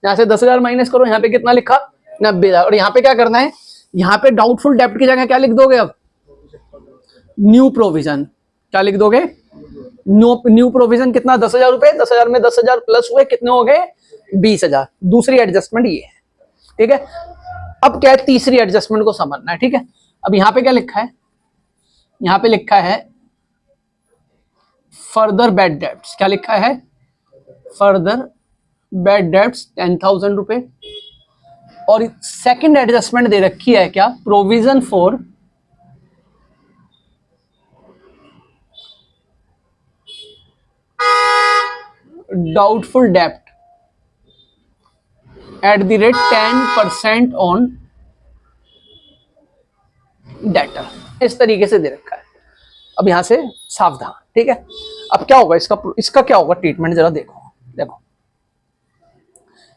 यहां से 10,000 माइनस करो, यहाँ पे कितना लिखा, 90,000। और यहाँ पे क्या करना है, यहाँ पे डाउटफुल डेब्ट की जगह क्या लिख दोगे, अब न्यू प्रोविजन, क्या लिख दोगे, न्यू प्रोविजन। कितना, 10,000 रुपए, 10,000 में 10,000 प्लस हुए कितने हो गए, 20,000। दूसरी एडजस्टमेंट ये है, ठीक है। अब क्या है, तीसरी एडजस्टमेंट को समझना है, ठीक है। अब यहां पे क्या लिखा है, यहां पे लिखा है फर्दर बैड डेब्ट्स, क्या लिखा है, फर्दर बैड डेब्ट्स 10,000 रुपए। और सेकंड एडजस्टमेंट दे रखी है क्या, प्रोविजन फॉर डाउटफुल डेब्ट at the rate 10% on debtor, इस तरीके से दे रखा है। अब यहां से सावधान, ठीक है। अब क्या होगा इसका क्या होगा ट्रीटमेंट, जरा देखो। देखो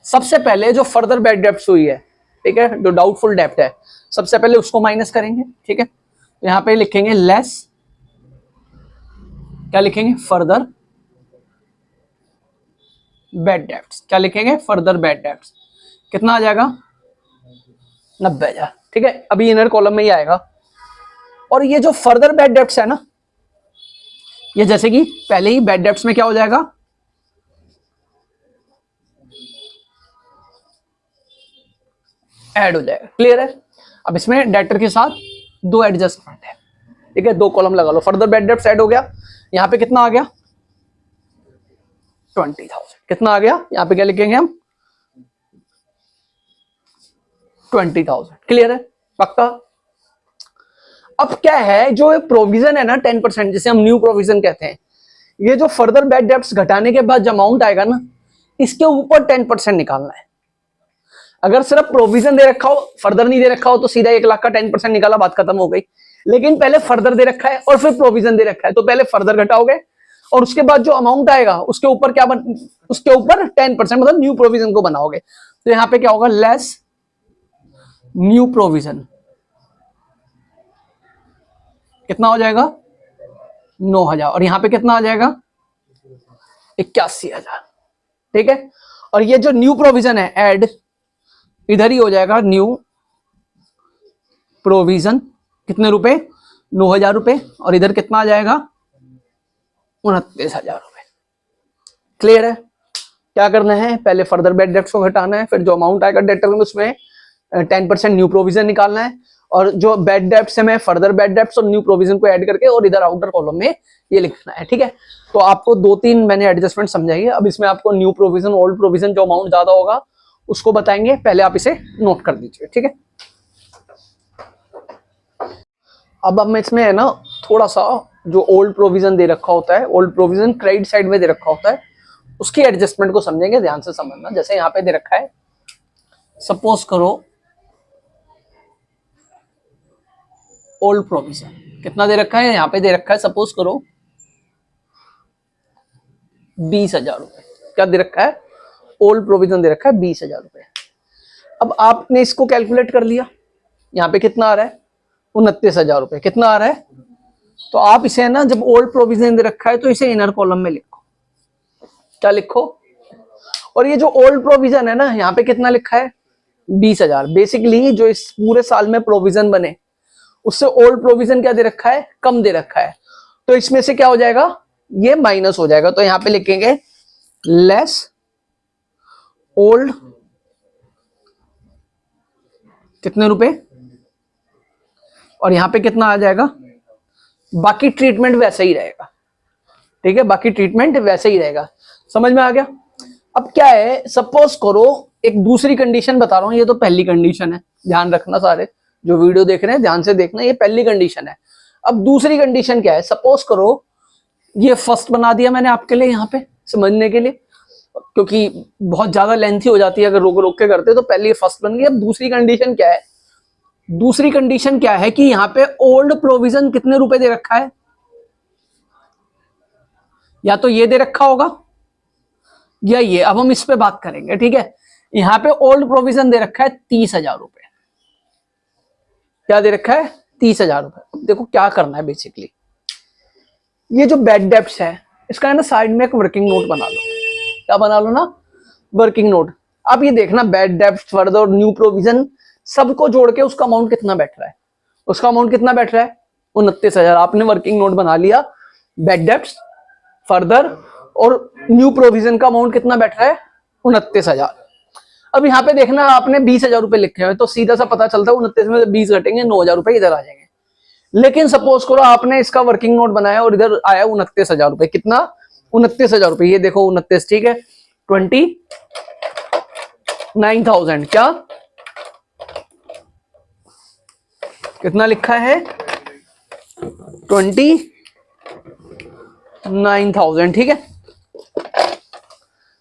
सबसे पहले जो फर्दर बैड डेब्ट्स हुई है, ठीक है, जो डाउटफुल डेब्ट है, सबसे पहले उसको माइनस करेंगे, ठीक है। तो यहां पे लिखेंगे लेस, क्या लिखेंगे, फर्दर बैड डेब्ट्स, क्या लिखेंगे, फर्दर बैड डेब्ट्स। कितना आ जाएगा, 90,000, ठीक है। अभी इनर कॉलम में ही आएगा। और ये जो फर्दर बैड डेब्ट्स है ना, ये जैसे कि पहले ही बैड डेब्ट्स में क्या हो जाएगा, ऐड हो जाएगा। क्लियर है। अब इसमें डेटर के साथ दो एडजस्टमेंट है, ठीक है, दो कॉलम लगा लो। फर्दर बैड डेब्ट्स ऐड हो गया, यहां पे कितना आ गया, 20,000। कितना आ गया, यहां पे क्या लिखेंगे हम, 20,000। क्लियर है, पक्का। अब क्या है, जो प्रोविजन है ना 10%, जिसे हम न्यू प्रोविजन कहते हैं, ये जो फर्दर बैड डेब्ट्स घटाने के बाद जो अमाउंट आएगा ना, इसके ऊपर 10% निकालना है। अगर सिर्फ प्रोविजन दे रखा हो, फर्दर नहीं दे रखा हो, तो सीधा 1,00,000 का 10% निकाला, बात खत्म हो गई। लेकिन पहले फर्दर दे रखा है और फिर प्रोविजन दे रखा है, तो पहले फर्दर घटाओगे और उसके बाद जो अमाउंट आएगा उसके ऊपर क्या उसके ऊपर 10% मतलब न्यू प्रोविजन को बनाओगे। तो यहां पे क्या होगा, लेस न्यू प्रोविजन, कितना हो जाएगा, 9,000। और यहां पे कितना आ जाएगा, 81,000, ठीक है। और ये जो न्यू प्रोविजन है, ऐड इधर ही हो जाएगा, न्यू प्रोविजन, कितने रुपए, 9,000 रुपए। और इधर कितना आ जाएगा, 29,000 रुपए। क्लियर है, क्या करना है, पहले फर्दर बैड डेब्ट्स को घटाना है, फिर जो अमाउंट आएगा डेटर में उसमें 10% न्यू प्रोविजन निकालना है, और जो बैड डेब्ट्स है मैं फर्दर बैड डेब्ट्स और न्यू प्रोविजन को ऐड करके और इधर आउटर कॉलम में ये लिखना है। ठीक है, तो आपको 2-3 मैंने एडजस्टमेंट समझाई है। अब इसमें आपको न्यू प्रोविजन ओल्ड प्रोविजन जो अमाउंट ज्यादा होगा उसको बताएंगे, पहले आप इसे नोट कर दीजिए। ठीक है, अब मैं इसमें है ना थोड़ा सा जो ओल्ड प्रोविजन दे रखा होता है, ओल्ड प्रोविजन क्रेडिट साइड में दे रखा होता है, उसकी एडजस्टमेंट को समझेंगे, ध्यान से समझना। जैसे यहाँ पे दे रखा है, सपोज करो ओल्ड प्रोविजन कितना दे रखा है, यहाँ पे दे रखा है सपोज करो 20,000 रुपए। क्या दे रखा है, ओल्ड प्रोविजन दे रखा है 20,000 रुपए। अब आपने इसको कैलकुलेट कर लिया, यहाँ पे कितना आ रहा है 29,000 रुपए, कितना आ रहा है। तो आप इसे ना जब ओल्ड प्रोविजन दे रखा है तो इसे इनर कॉलम में लिखो। क्या लिखो, और ये जो ओल्ड प्रोविजन है ना यहाँ पे कितना लिखा है 20,000। बेसिकली जो इस पूरे साल में प्रोविजन बने उससे ओल्ड प्रोविजन क्या दे रखा है, कम दे रखा है, तो इसमें से क्या हो जाएगा, ये माइनस हो जाएगा। तो यहां पे लिखेंगे लेस ओल्ड कितने रुपए, और यहां पे कितना आ जाएगा, बाकी ट्रीटमेंट वैसे ही रहेगा। ठीक है, बाकी ट्रीटमेंट वैसे ही रहेगा। समझ में आ गया। अब क्या है, सपोज करो एक दूसरी कंडीशन बता रहा हूं, ये तो पहली कंडीशन है, ध्यान रखना सारे जो वीडियो देख रहे हैं ध्यान से देखना, ये पहली कंडीशन है। अब दूसरी कंडीशन क्या है, सपोज करो ये फर्स्ट बना दिया मैंने आपके लिए यहाँ पे समझने के लिए, क्योंकि बहुत ज्यादा लेंथी हो जाती है अगर रोक रोक के करते, तो पहले ये फर्स्ट बन गई। अब दूसरी कंडीशन क्या है, दूसरी कंडीशन क्या है कि यहाँ पे ओल्ड प्रोविजन कितने रुपए दे रखा है, या तो ये दे रखा होगा या ये। अब हम इस पे बात करेंगे। ठीक है, यहाँ पे ओल्ड प्रोविजन दे रखा है 30,000 रुपए। क्या दे रखा है 30,000 रुपए। अब देखो क्या करना है, बेसिकली ये जो बैड डेब्ट्स है इसका है ना साइड में एक वर्किंग नोट बना लो। क्या बना लो ना, वर्किंग नोट। अब ये देखना बैड डेब्ट्स फर्दर और न्यू प्रोविजन सबको जोड़ के उसका अमाउंट कितना बैठ रहा है, उसका अमाउंट कितना बैठ रहा है 29,000। आपने वर्किंग नोट बना लिया, बैड डेब्ट्स फर्दर और न्यू प्रोविजन का अमाउंट कितना बैठ रहा है 29,000। अब यहाँ पे देखना आपने 20,000 रुपए लिखे हुए, तो सीधा सा पता चलता है 29 में 20 घटेंगे 9,000 रुपए इधर आ जाएंगे। लेकिन सपोज करो आपने इसका वर्किंग नोट बनाया और इधर आया 29,000 रुपए, कितना 29,000 रुपए, ये देखो 29, ठीक है 29,000। क्या कितना लिखा है 29,000। ठीक है,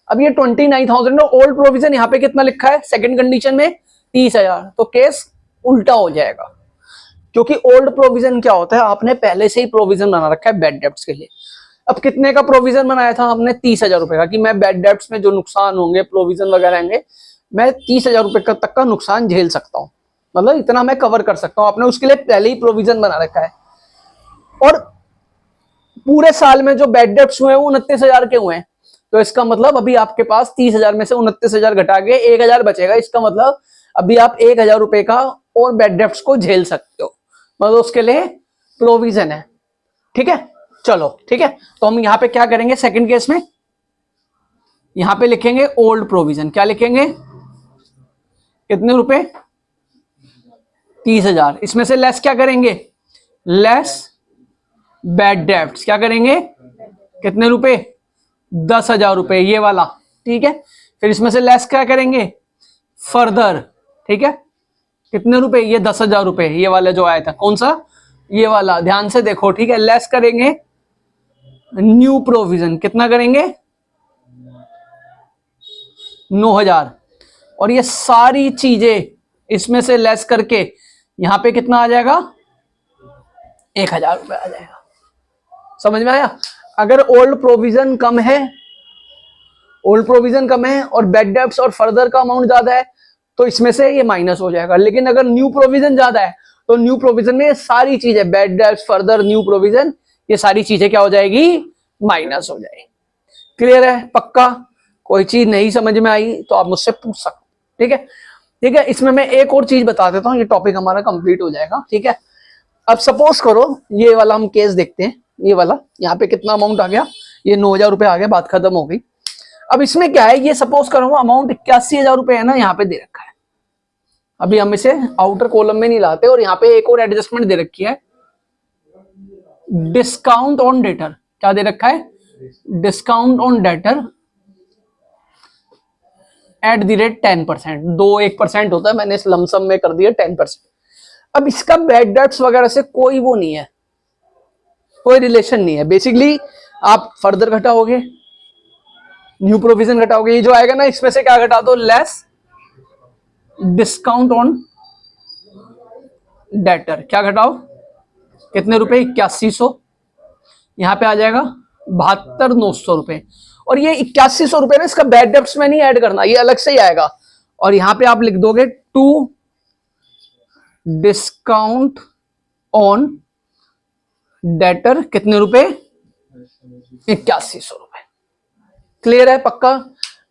अब ये 29,000 ओल्ड प्रोविजन यहाँ पे कितना लिखा है सेकंड कंडीशन में 30,000, तो केस उल्टा हो जाएगा, क्योंकि ओल्ड प्रोविजन क्या होता है, आपने पहले से ही प्रोविजन बना रखा है बैड डेब्ट्स के लिए। अब कितने का प्रोविजन बनाया था हमने 30,000 रुपए का, कि मैं बैड डेब्ट्स में जो नुकसान होंगे प्रोविजन वगैरह होंगे मैं 30,000 रुपए तक का नुकसान झेल सकता हूँ, मतलब इतना मैं कवर कर सकता हूँ। आपने उसके लिए पहले ही प्रोविजन बना रखा है, और पूरे साल में जो बैड डेब्ट्स हुए वो 29,000 के हुए हैं, तो इसका मतलब अभी आपके पास 30,000 में से 29,000 घटा के 1,000 बचेगा। इसका मतलब अभी आप 1,000 रुपए का और बैड डेब्ट्स को झेल सकते हो, मतलब उसके लिए प्रोविजन है। ठीक है, चलो ठीक है, तो हम यहाँ पे क्या करेंगे सेकंड केस में, यहाँ पे लिखेंगे ओल्ड प्रोविजन। क्या लिखेंगे, कितने रुपए 30,000, इसमें से लेस क्या करेंगे, लेस बैड डेब्ट्स। क्या करेंगे, कितने रुपए 10,000 रुपए, ये वाला। ठीक है, फिर इसमें से लेस क्या करेंगे फर्दर। ठीक है, कितने रुपए, ये 10,000 रुपए, ये वाला जो आया था, कौन सा, ये वाला, ध्यान से देखो। ठीक है, लेस करेंगे न्यू प्रोविजन, कितना करेंगे 9,000, और ये सारी चीजें इसमें से लेस करके यहां पे कितना आ जाएगा 1,000 रुपए आ जाएगा। समझ में आया। अगर ओल्ड प्रोविजन कम है, ओल्ड प्रोविजन कम है और बैड डेब्ट्स और फर्दर का अमाउंट ज्यादा है तो इसमें से ये माइनस हो जाएगा। लेकिन अगर न्यू प्रोविजन ज्यादा है तो न्यू प्रोविजन में ये सारी चीजें bad debts further new provision ये सारी चीजें क्या हो जाएगी, माइनस हो जाएगी। क्लियर है, पक्का। कोई चीज नहीं समझ में आई तो आप मुझसे पूछ सकते। ठीक है, ठीक है, इसमें मैं एक और चीज बता देता हूँ, ये टॉपिक हमारा कंप्लीट हो जाएगा। ठीक है, अब सपोज करो ये वाला हम केस देखते हैं, ये वाला यहाँ पे कितना अमाउंट आ गया, ये 9,000 रुपए आ गया, बात खत्म हो गई। अब इसमें क्या है, ये सपोज करो अमाउंट 81,000 रुपए है ना, यहाँ पे दे रखा है। अभी हम इसे आउटर कॉलम में नहीं लाते, और यहाँ पे एक और एडजस्टमेंट दे रखी है, डिस्काउंट ऑन डेटर। क्या दे रखा है? Discount on debtor at the rate 10%। 1% होता है, मैंने इस लमसम में कर दिया 10%। अब इसका बैड डेट्स वगैरह से कोई वो नहीं है, कोई रिलेशन नहीं है। बेसिकली आप फर्दर घटाओगे, न्यू प्रोविजन घटाओगे, ये जो आएगा ना इसमें से क्या घटा दो, लेस डिस्काउंट ऑन डेटर। क्या घटाओ, कितने रुपए? 8100। यहां पे आ जाएगा 72,900 रुपए। और ये 8100 रुपए ना, इसका बैड डेब्ट्स में नहीं ऐड करना, ये अलग से ही आएगा। और यहां पे आप लिख दोगे टू डिस्काउंट ऑन डेटर, कितने रुपए? 8100 रुपए। क्लियर है? पक्का?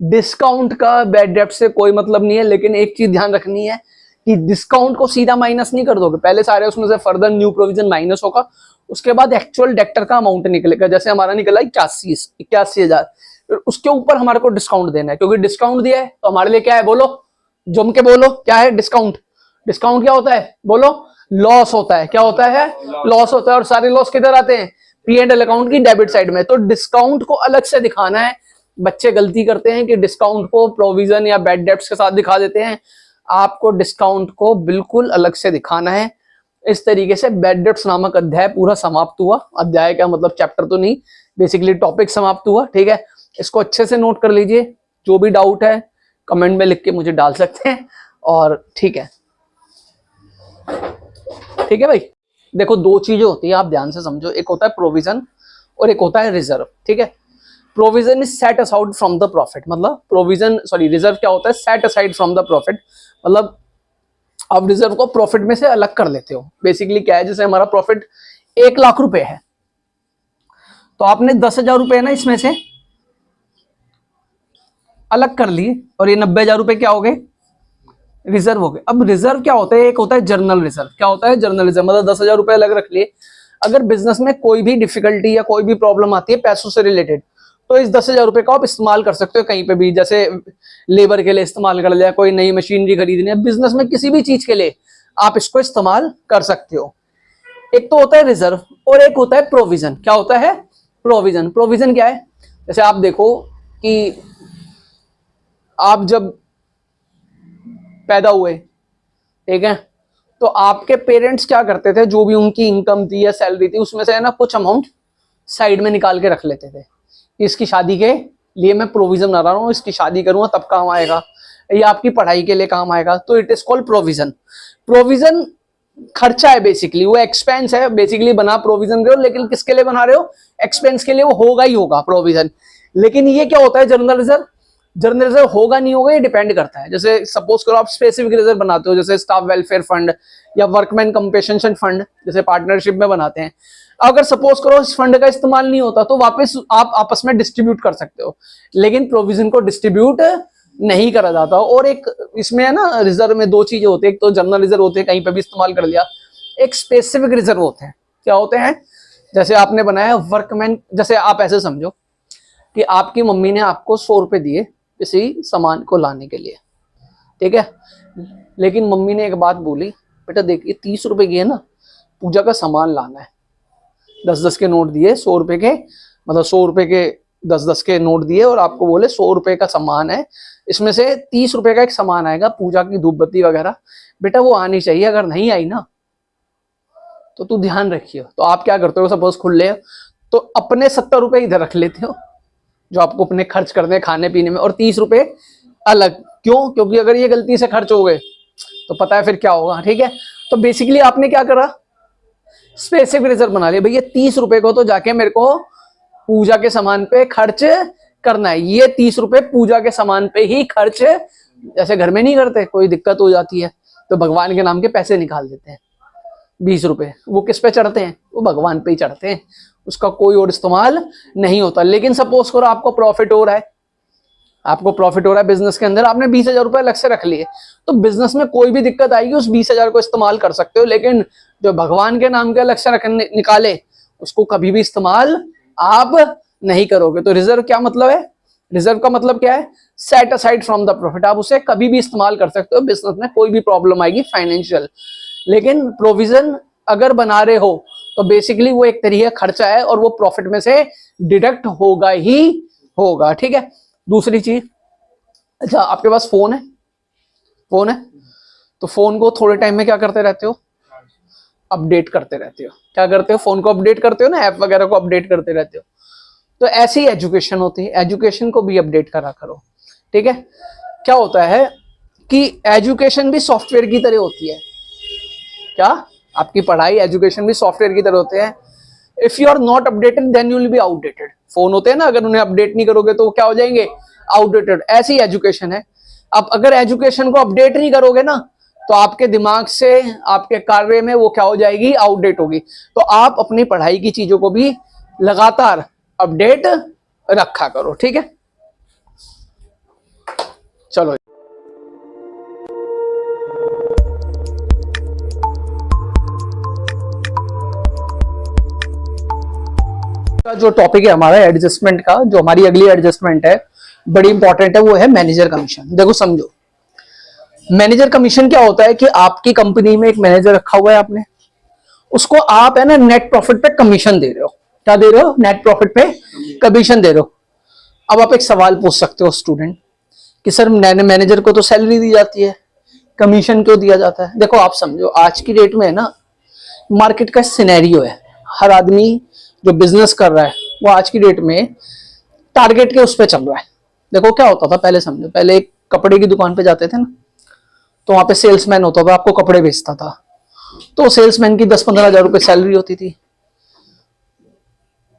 डिस्काउंट का बैड डेब्ट से कोई मतलब नहीं है, लेकिन एक चीज ध्यान रखनी है कि डिस्काउंट को सीधा माइनस नहीं कर दोगे, पहले सारे उसमें से फर्दर न्यू प्रोविजन माइनस होगा, उसके बाद एक्चुअल डेक्टर का अमाउंट निकलेगा। जैसे हमारा निकला 81,000, फिर उसके ऊपर हमारे को डिस्काउंट देना है, क्योंकि डिस्काउंट दिया है तो हमारे लिए क्या है, बोलो, जम के बोलो, क्या है डिस्काउंट? डिस्काउंट क्या होता है, बोलो? लॉस होता है। क्या होता है? लॉस होता है। और सारे लॉस किधर आते हैं? P&L अकाउंट की डेबिट साइड में। तो डिस्काउंट को अलग से दिखाना है। बच्चे गलती करते हैं कि डिस्काउंट को प्रोविजन या बैड डेब्ट्स के साथ दिखा देते हैं, आपको डिस्काउंट को बिल्कुल अलग से दिखाना है। इस तरीके से बैड डेब्ट्स नामक अध्याय पूरा समाप्त हुआ। अध्याय का मतलब चैप्टर तो नहीं, बेसिकली टॉपिक समाप्त हुआ। ठीक है, इसको अच्छे से नोट कर लीजिए। जो भी डाउट है कमेंट में लिख के मुझे डाल सकते हैं। और ठीक है, ठीक है भाई। देखो, दो चीजें होती है, आप ध्यान से समझो। एक होता है प्रोविजन और एक होता है रिजर्व। ठीक है, provision is set aside from the profit, मतलब प्रोविजन सॉरी रिजर्व क्या होता है? Set aside from the profit, मतलब आप रिजर्व को प्रॉफिट में से अलग कर लेते हो। बेसिकली क्या है, जैसे हमारा प्रॉफिट 1,00,000 रुपए है, तो आपने 10,000 रुपए ना इसमें से अलग कर लिए, और ये 90,000 रुपए क्या हो गए? रिजर्व हो गए। अब रिजर्व क्या होता है? एक होता है जर्नल रिजर्व। क्या होता है? जर्नल रिजर्व, मतलब 10,000 रुपए अलग रख लिए। अगर बिजनेस में कोई भी डिफिकल्टी या कोई भी प्रॉब्लम आती है पैसों से रिलेटेड, तो इस 10,000 रुपए का आप इस्तेमाल कर सकते हो कहीं पे भी। जैसे लेबर के लिए इस्तेमाल कर लिया, कोई नई मशीनरी खरीदनी है, बिजनेस में किसी भी चीज के लिए आप इसको इस्तेमाल कर सकते हो। एक तो होता है रिजर्व और एक होता है प्रोविजन। क्या होता है? प्रोविजन। प्रोविजन क्या है? जैसे आप देखो कि आप जब पैदा हुए, ठीक है, तो आपके पेरेंट्स क्या करते थे? जो भी उनकी इनकम थी या सैलरी थी, उसमें से है ना कुछ अमाउंट साइड में निकाल के रख लेते थे। इसकी शादी के लिए मैं प्रोविजन बना रहा हूँ, इसकी शादी करूंगा तब काम आएगा, या आपकी पढ़ाई के लिए काम आएगा, तो it is called provision. Provision खर्चा है बेसिकली, वो एक्सपेंस है बेसिकली। बना प्रोविजन रहे हो, लेकिन किसके लिए बना रहे हो? एक्सपेंस के लिए। वो होगा ही होगा प्रोविजन। लेकिन ये क्या होता है? General reserve. जनरल रिजर्व होगा नहीं होगा ये डिपेंड करता है। जैसे सपोज करो आप स्पेसिफिक रिजर्व बनाते हो, जैसे स्टाफ वेलफेयर फंड या वर्कमैन कंपेंसेशन फंड, जैसे पार्टनरशिप में बनाते हैं। अगर सपोज करो इस फंड का इस्तेमाल नहीं होता, तो वापस आप आपस में डिस्ट्रीब्यूट कर सकते हो, लेकिन प्रोविजन को डिस्ट्रीब्यूट नहीं करा जाता। और एक इसमें है ना, रिजर्व में दो चीजें होती है। एक तो जनरल रिजर्व होते हैं, कहीं पे भी इस्तेमाल कर लिया। एक स्पेसिफिक रिजर्व होते हैं। क्या होते हैं? जैसे आपने बनाया वर्कमैन, जैसे आप ऐसे समझो कि आपकी मम्मी ने आपको 100 रुपए दिए किसी सामान को लाने के लिए, ठीक है, लेकिन मम्मी ने एक बात बोली, बेटा देखिए 30 रुपए की है ना, पूजा का सामान लाना है। 10-10 के नोट दिए, 100 रुपए के, मतलब 100 रुपए के 10-10 के नोट दिए, और आपको बोले 100 रुपए का सामान है, इसमें से 30 रुपए का एक सामान आएगा, पूजा की धूप बत्ती वगैरह, बेटा वो आनी चाहिए, अगर नहीं आई ना तो तू ध्यान रखियो। तो आप क्या करते हो? सपोज खुले तो अपने 70 रुपए इधर रख लेते हो, जो आपको अपने खर्च करने खाने पीने में, और 30 रुपए अलग। क्यों? क्योंकि अगर ये गलती से खर्च हो गए तो पता है फिर क्या होगा। ठीक है, तो बेसिकली आपने क्या करा? स्पेसिफिक रिजर्व बना लिया। भैया 30 रुपए को तो जाके मेरे को पूजा के सामान पे खर्च करना है, ये 30 रुपए पूजा के सामान पे ही खर्च, जैसे घर में नहीं करते, कोई दिक्कत हो जाती है तो भगवान के नाम के पैसे निकाल देते हैं 20 रुपए, वो किस पे चढ़ते हैं? वो भगवान पे ही चढ़ते हैं, उसका कोई और इस्तेमाल नहीं होता। लेकिन सपोज करो आपको प्रॉफिट हो रहा है, आपको प्रॉफिट हो रहा है बिजनेस के अंदर, आपने 20,000 रुपए अलग से रख लिए, तो बिजनेस में कोई भी दिक्कत आएगी उस 20,000 को इस्तेमाल कर सकते हो, लेकिन जो भगवान के नाम के अलग से निकाले उसको कभी भी इस्तेमाल आप नहीं करोगे। तो रिजर्व क्या मतलब है? रिजर्व का मतलब क्या है? Set aside from the profit. आप उसे कभी भी इस्तेमाल कर सकते हो बिजनेस में, कोई भी प्रॉब्लम आएगी फाइनेंशियल। लेकिन प्रोविजन अगर बना रहे हो तो बेसिकली वो एक तरीके का खर्चा है और वो प्रॉफिट में से डिडक्ट होगा ही होगा, ठीक है। दूसरी चीज, अच्छा आपके पास फोन है, फोन है तो फोन को थोड़े टाइम में क्या करते रहते हो? अपडेट करते रहते हो। क्या करते हो? फोन को अपडेट करते हो ना, ऐप वगैरह को अपडेट करते रहते हो। तो ऐसी ही एजुकेशन होती है, एजुकेशन को भी अपडेट करा करो, ठीक है। क्या होता है कि एजुकेशन भी सॉफ्टवेयर की तरह होती है। क्या? आपकी पढ़ाई, एजुकेशन भी सॉफ्टवेयर की तरह होते हैं। If you are not updated then you will be outdated. Phone होते हैं ना, अगर उन्हें अपडेट नहीं करोगे तो वो क्या हो जाएंगे? आउटडेटेड। ऐसी एजुकेशन है। अब अगर एजुकेशन को अपडेट नहीं करोगे ना तो आपके दिमाग से, आपके कार्य में वो क्या हो जाएगी? आउटडेट होगी। तो आप अपनी पढ़ाई की चीजों को भी लगातार अपडेट रखा करो, ठीक है। चलो, जो टॉपिक है हमारा एडजस्टमेंट का, जो हमारी अगली एडजस्टमेंट है बड़ी इंपॉर्टेंट है, वो है मैनेजर कमीशन। देखो समझो, मैनेजर कमीशन क्या होता है कि आपकी कंपनी में एक मैनेजर रखा हुआ है आपने, उसको आप है ना नेट प्रॉफिट पे कमीशन दे रहे हो। क्या दे रहे हो? नेट प्रॉफिट पे कमीशन दे रहे हो। अब आप एक सवाल पूछ सकते हो स्टूडेंट कि सर मैनेजर को तो सैलरी दी जाती है, कमीशन क्यों दिया जाता है? देखो आप समझो, आज की डेट में है ना, मार्केट का सिनेरियो है, हर आदमी जो बिजनेस कर रहा है वो आज की डेट में टारगेट के उस पर चल रहा है। देखो क्या होता था पहले, समझो पहले एक कपड़े की दुकान पे जाते थे ना, तो वहां पे सेल्समैन होता था, आपको कपड़े बेचता था। तो सेल्समैन की 10-15 हजार रुपए सैलरी होती थी।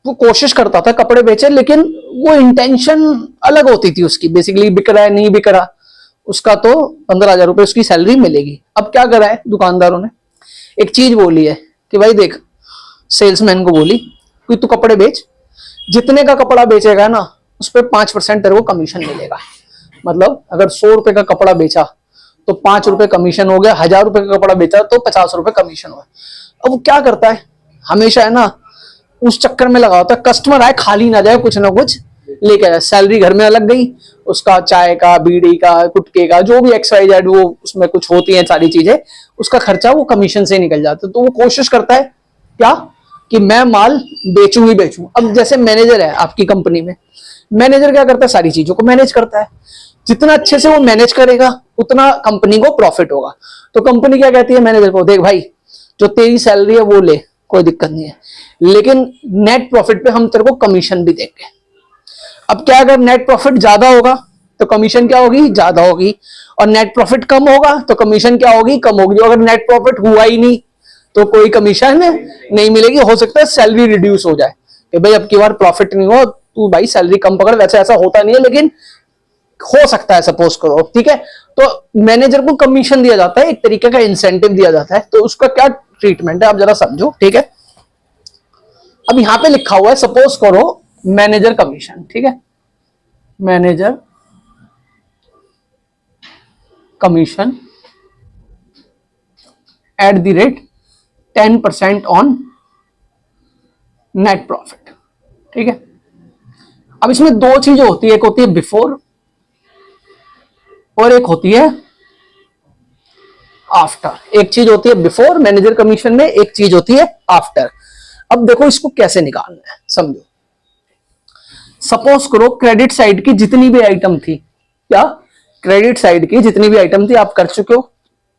वो कोशिश करता था कपड़े बेचे, लेकिन वो इंटेंशन अलग होती थी उसकी। बेसिकली बिक रहा है नहीं बिक रहा, उसका तो 15 हजार रुपए उसकी सैलरी मिलेगी। अब क्या करा है दुकानदारों ने? एक चीज बोली है कि भाई देख, सेल्समैन को बोली कि तू कपड़े बेच, जितने का कपड़ा बेचेगा ना उस पर 5% तेरे को कमीशन मिलेगा। मतलब अगर 100 रुपए का कपड़ा बेचा तो 5 रुपए कमीशन हो गया, 1000 रुपए का कपड़ा बेचा तो 50 रुपए कमीशन हुआ। अब वो क्या करता है, हमेशा है ना उस चक्कर में लगा होता है कस्टमर आए खाली ना जाए, कुछ ना कुछ लेके आए। सैलरी घर में अलग गई, उसका चाय का, बीड़ी का, गुटखे का, जो भी XYZ वो उसमें कुछ होती है सारी चीजें, उसका खर्चा वो कमीशन से निकल जाता है। तो वो कोशिश करता है क्या कि मैं माल बेचूं ही बेचूं। अब जैसे मैनेजर है आपकी कंपनी में, मैनेजर क्या करता है? सारी चीजों को मैनेज करता है। जितना अच्छे से वो मैनेज करेगा उतना कंपनी को प्रॉफिट होगा। तो कंपनी क्या कहती है मैनेजर को, देख भाई जो तेरी सैलरी है वो ले, कोई दिक्कत नहीं है, लेकिन नेट प्रॉफिट पे हम तेरे को कमीशन भी देंगे। अब क्या, अगर नेट प्रॉफिट ज्यादा होगा तो कमीशन क्या होगी? ज्यादा होगी। और नेट प्रॉफिट कम होगा तो कमीशन क्या होगी? कम होगी। अगर नेट प्रॉफिट हुआ ही नहीं तो कोई कमीशन नहीं मिलेगी। हो सकता है सैलरी रिड्यूस हो जाए कि भाई अब की बार प्रॉफिट नहीं हो, तू भाई सैलरी कम पकड़। वैसे ऐसा होता नहीं है लेकिन हो सकता है, सपोज करो, ठीक है। तो मैनेजर को कमीशन दिया जाता है, एक तरीके का इंसेंटिव दिया जाता है। तो उसका क्या ट्रीटमेंट है आप जरा समझो, ठीक है। अब यहां पे लिखा हुआ है, सपोज करो मैनेजर कमीशन, ठीक है, manager commission at the rate 10% on net profit, ठीक है। अब इसमें दो चीजें होती है, एक होती है बिफोर और एक होती है आफ्टर। एक चीज होती है बिफोर मैनेजर कमीशन में, एक चीज होती है आफ्टर। अब देखो इसको कैसे निकालना है, समझो। सपोज करो क्रेडिट साइड की जितनी भी आइटम थी, क्या क्रेडिट साइड की जितनी भी आइटम थी आप कर चुके हो,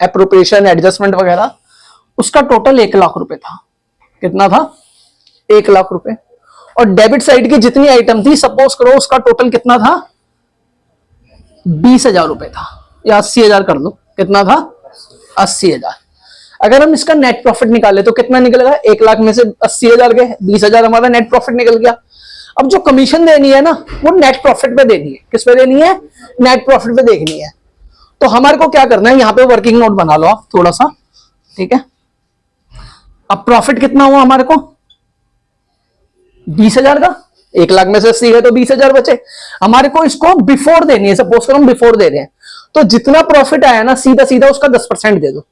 एप्रोप्रिएशन, एडजस्टमेंट वगैरह, उसका टोटल 1 लाख रुपए था। कितना था? 1 लाख रुपए। और डेबिट साइड की जितनी आइटम थी सपोज करो उसका टोटल कितना था? 20,000 रुपए था, या 80,000 कर दो। कितना था? 80,000। अगर हम इसका नेट प्रॉफिट निकाले तो कितना निकलेगा? 1 लाख में से 80,000 गए, 20,000 हमारा नेट प्रॉफिट निकल गया। अब जो कमीशन देनी है ना वो नेट प्रॉफिट पे देनी है। किस पे देनी है? नेट प्रॉफिट पे देखनी है। तो हमारे को क्या करना है, यहां पे वर्किंग नोट बना लो आप थोड़ा सा, ठीक है। अब प्रॉफिट कितना हुआ हमारे को? 20,000 का। 1 लाख में से 80 गए तो 20,000 बचे। हमारे को इसको बिफोर देनी है, सपोज करो हम बिफोर दे रहे हैं, तो जितना प्रॉफिट आया ना सीधा सीधा उसका 10% दे दो,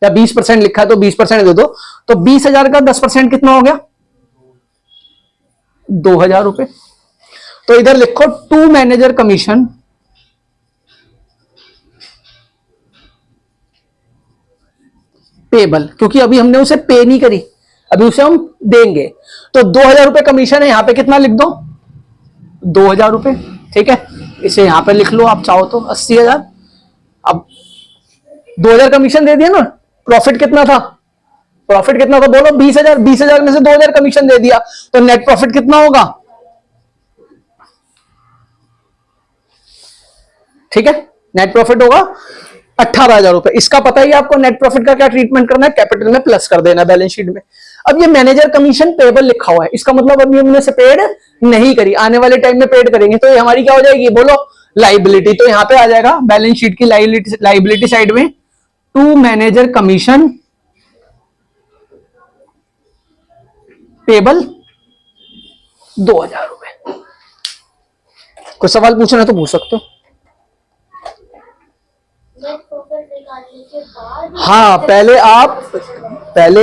या 20% लिखा है तो 20% दे दो। तो 20,000 का 10% कितना हो गया? 2,000 रुपए। तो इधर लिखो टू मैनेजर कमीशन पेबल, क्योंकि अभी हमने उसे पे नहीं करी, अभी उसे हम देंगे। तो 2000 रुपए कमीशन है, यहां पे कितना लिख दो 2000 रुपए, ठीक है, इसे यहां पे लिख लो आप चाहो तो 80,000। अब 2000 कमीशन दे दिया ना, प्रॉफिट कितना था, प्रॉफिट कितना था बोलो 20,000, 20,000 में से 2000 कमीशन दे दिया, तो नेट प्रॉफिट कितना होगा, ठीक है, नेट प्रॉफिट होगा 18,000 रुपए। इसका पता ही आपको नेट प्रॉफिट का क्या ट्रीटमेंट करना है, कैपिटल में प्लस कर देना बैलेंस शीट में। अब ये मैनेजर कमीशन पेबल लिखा हुआ है, इसका मतलब अभी हमने से पेड नहीं करी, आने वाले टाइम में पेड करेंगे, तो ये हमारी क्या हो जाएगी बोलो लाइबिलिटी। तो यहां पे आ जाएगा बैलेंस शीट की लाइबिलिटी साइड में टू मैनेजर कमीशन पेबल 2000 रुपए। कोई सवाल पूछना है तो पूछ सकते हो। हाँ, पहले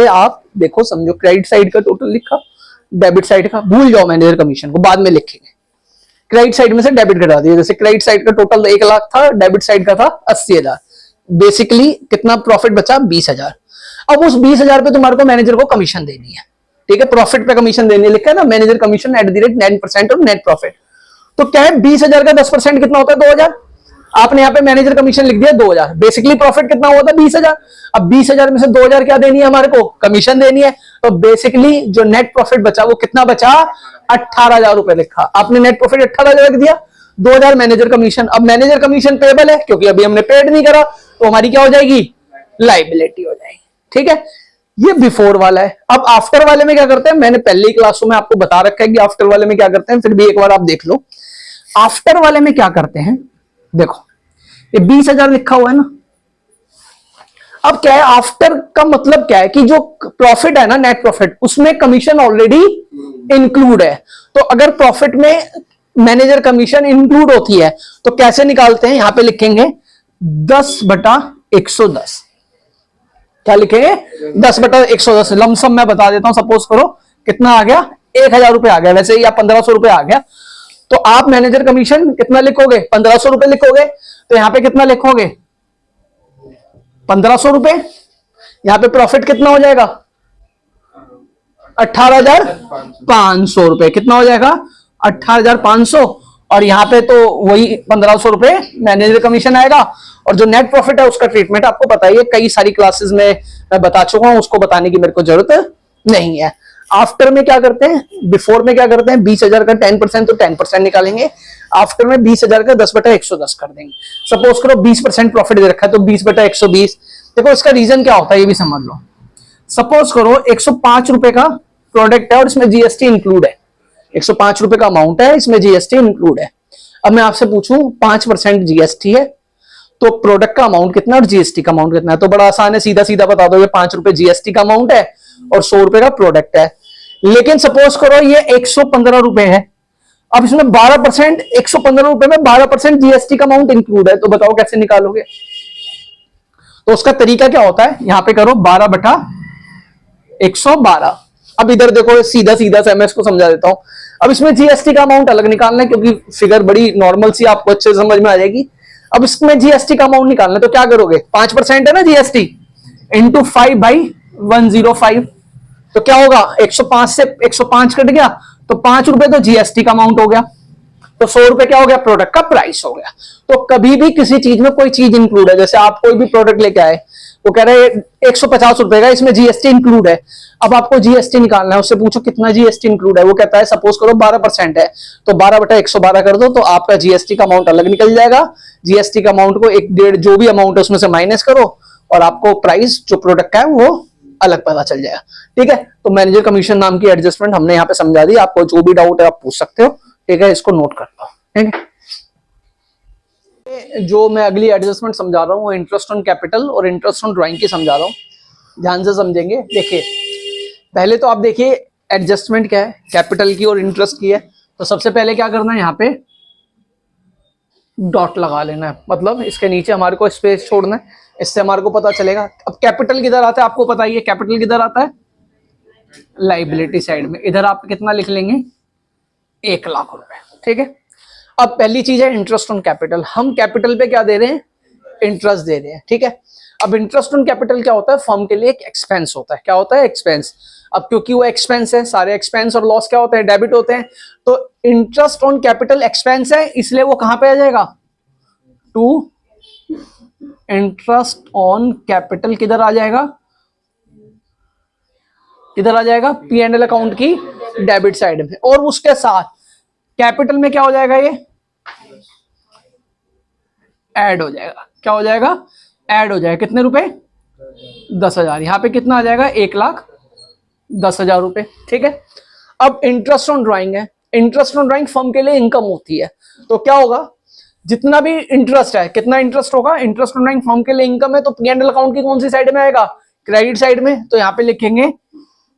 आप देखो समझो, क्रेडिट साइड का टोटल लिखा, डेबिट साइड का भूल जाओ, मैनेजर कमीशन को बाद में लिखेंगे। क्रेडिट साइड में से डेबिट घटा दिया, जैसे क्रेडिट साइड का टोटल 1 लाख था, डेबिट साइड का था 80,000, बेसिकली कितना प्रॉफिट बचा 20,000। अब उस 20,000 पे तुम्हारे को मैनेजर को कमीशन देनी है, ठीक है, प्रॉफिट पे कमीशन देनी है, लिखा है ना manager commission at the rate 9% of net profit. तो क्या है 20,000 का 10% कितना होता है 2,000, आपने यहाँ पे मैनेजर कमीशन लिख दिया 2000, बेसिकली प्रॉफिट कितना हुआ था 20,000। अब 20,000 में से 2000 क्या देनी है हमारे को, कमीशन देनी है, तो बेसिकली जो नेट प्रॉफिट बचा वो कितना बचा 18,000 रुपए लिखा, आपने नेट प्रॉफिट 18,000 रख दिया, 2000 मैनेजर कमीशन। अब मैनेजर कमीशन पेबल है क्योंकि अभी हमने पेड नहीं करा, तो हमारी क्या हो जाएगी लाइबिलिटी हो जाएगी, ठीक है, ये बिफोर वाला है। अब आफ्टर वाले में क्या करते हैं, मैंने पहले ही क्लासों में आपको बता रखा है कि आफ्टर वाले में क्या करते हैं, फिर भी एक बार आप देख लो। आफ्टर वाले में क्या करते हैं, देखो ये 20,000 लिखा हुआ है ना, अब क्या है आफ्टर का मतलब क्या है कि जो प्रॉफिट है ना नेट प्रॉफिट, उसमें कमीशन ऑलरेडी इंक्लूड है। तो अगर प्रॉफिट में मैनेजर कमीशन इंक्लूड होती है तो कैसे निकालते हैं, यहां पे लिखेंगे 10/110, क्या लिखेंगे 10/110, लमसम मैं बता देता हूं, सपोज करो कितना आ गया 1,000 रुपए आ गया, वैसे या 1,500 रुपए आ गया, तो आप मैनेजर कमीशन कितना लिखोगे 1,500 रुपए लिखोगे, तो यहां पे कितना लिखोगे 1,500 रुपए, यहां पे प्रॉफिट कितना हो जाएगा 18,500 रुपए, कितना हो जाएगा 18,500, और यहां पे तो वही 1,500 रुपए मैनेजर कमीशन आएगा, और जो नेट प्रॉफिट है उसका ट्रीटमेंट आपको पता ही है, कई सारी क्लासेस में मैं बता चुका हूं, उसको बताने की मेरे को जरूरत नहीं है। आफ्टर में क्या करते हैं, बिफोर में क्या करते हैं, 20,000 का 10% तो 10% निकालेंगे, आफ्टर में 20,000 का 10/110 कर देंगे। सपोज करो 20% प्रॉफिट दे रखा है तो 20/120, देखो इसका रीजन क्या होता है ये भी समझ लो। सपोज करो 105 रुपए का प्रोडक्ट है और इसमें जीएसटी इंक्लूड है, 105 रुपए का अमाउंट है, इसमें जीएसटी इंक्लूड है। अब मैं आपसे पूछूं 5% जीएसटी है, तो प्रोडक्ट का अमाउंट कितना और जीएसटी का अमाउंट कितना है, तो बड़ा आसान है, सीधा सीधा बता दो, ये 5 रुपए जीएसटी का अमाउंट है और 100 रुपए का प्रोडक्ट है। लेकिन सपोज करो ये 115 रुपए है, अब इसमें 12%, 115 रुपए में 12% जीएसटी का अमाउंट इंक्लूड है, तो बताओ कैसे निकालोगे। तो उसका तरीका क्या होता है, यहां पे करो 12/112। अब इधर देखो सीधा सीधा से मैं इसको समझा देता हूं। अब इसमें जीएसटी का अमाउंट अलग निकालना है क्योंकि फिगर बड़ी नॉर्मल सी आपको अच्छे समझ में आ जाएगी। अब इसमें जीएसटी का अमाउंट निकालना है तो क्या करोगे, 5% है ना जीएसटी, इंटू 5/105, तो क्या होगा 105 से 105 कट गया तो 5 रुपए तो जीएसटी का अमाउंट हो गया, तो 100 रुपए क्या हो गया प्रोडक्ट का प्राइस हो गया। तो कभी भी किसी चीज में कोई चीज इंक्लूड है, जैसे आप कोई भी प्रोडक्ट लेके आए, वो कह रहे हैं 150 रुपए का, इसमें जीएसटी इंक्लूड है, अब आपको जीएसटी निकालना है, उससे पूछो कितना जीएसटी इंक्लूड है, वो कहता है सपोज करो 12% है, तो 12/112 कर दो, तो आपका जीएसटी का अमाउंट अलग निकल जाएगा, जीएसटी का अमाउंट को 1.5 जो भी अमाउंट है उसमें से माइनस करो और आपको प्राइस जो प्रोडक्ट का है वो अलग पता चल जाएगा, ठीक है। तो मैनेजर कमीशन नाम की एडजस्टमेंट हमने यहाँ पे समझा दी, आपको जो भी डाउट है आप पूछ सकते हो, ठीक है, इसको नोट कर लो, ठीक है। जो मैं अगली एडजस्टमेंट समझा रहा हूँ इंटरेस्ट ऑन कैपिटल और इंटरेस्ट ऑन ड्राइंग की समझा रहा हूँ, ध्यान से समझेंगे। देखिए पहले तो आप देखिए एडजस्टमेंट क्या है, कैपिटल की और इंटरेस्ट की है, तो सबसे पहले क्या करना है यहाँ पे डॉट लगा लेना है, मतलब इसके नीचे हमारे को स्पेस छोड़ना है, इससे हमारे को पता चलेगा। अब कैपिटल किधर आता है आपको पता ही है, कैपिटल किधर आता है लाइबिलिटी साइड में, इधर आप कितना लिख लेंगे 1,00,000 रुपए, ठीक है। अब पहली चीज है इंटरेस्ट ऑन कैपिटल, हम कैपिटल पे क्या दे रहे हैं, इंटरेस्ट दे रहे हैं, ठीक है। अब इंटरेस्ट ऑन कैपिटल क्या होता है, फर्म के लिए एक एक्सपेंस होता है, क्या होता है, एक्सपेंस। अब क्योंकि वो एक्सपेंस है, सारे एक्सपेंस और लॉस क्या होते हैं, डेबिट होते हैं, तो इंटरेस्ट ऑन कैपिटल एक्सपेंस है, इसलिए वो कहां पे आ जाएगा, टू इंटरेस्ट ऑन कैपिटल, किधर आ जाएगा, किधर आ जाएगा, पी एंड एल अकाउंट की डेबिट साइड में। और उसके साथ कैपिटल में क्या हो जाएगा, ये ऐड हो जाएगा, क्या हो जाएगा, ऐड हो जाएगा, कितने रुपए, 10,000, यहां पे कितना आ जाएगा, 1,10,000 रुपए, ठीक है। अब इंटरेस्ट ऑन ड्राइंग है, इंटरेस्ट ऑन ड्राइंग फर्म के लिए इनकम होती है, तो क्या होगा, जितना भी इंटरेस्ट है, कितना इंटरेस्ट होगा, इंटरेस्ट ऑन ड्राइंग फर्म के लिए इनकम है, तो पी एंड एल अकाउंट की कौन सी साइड में आएगा, क्रेडिट साइड में, तो यहां पे लिखेंगे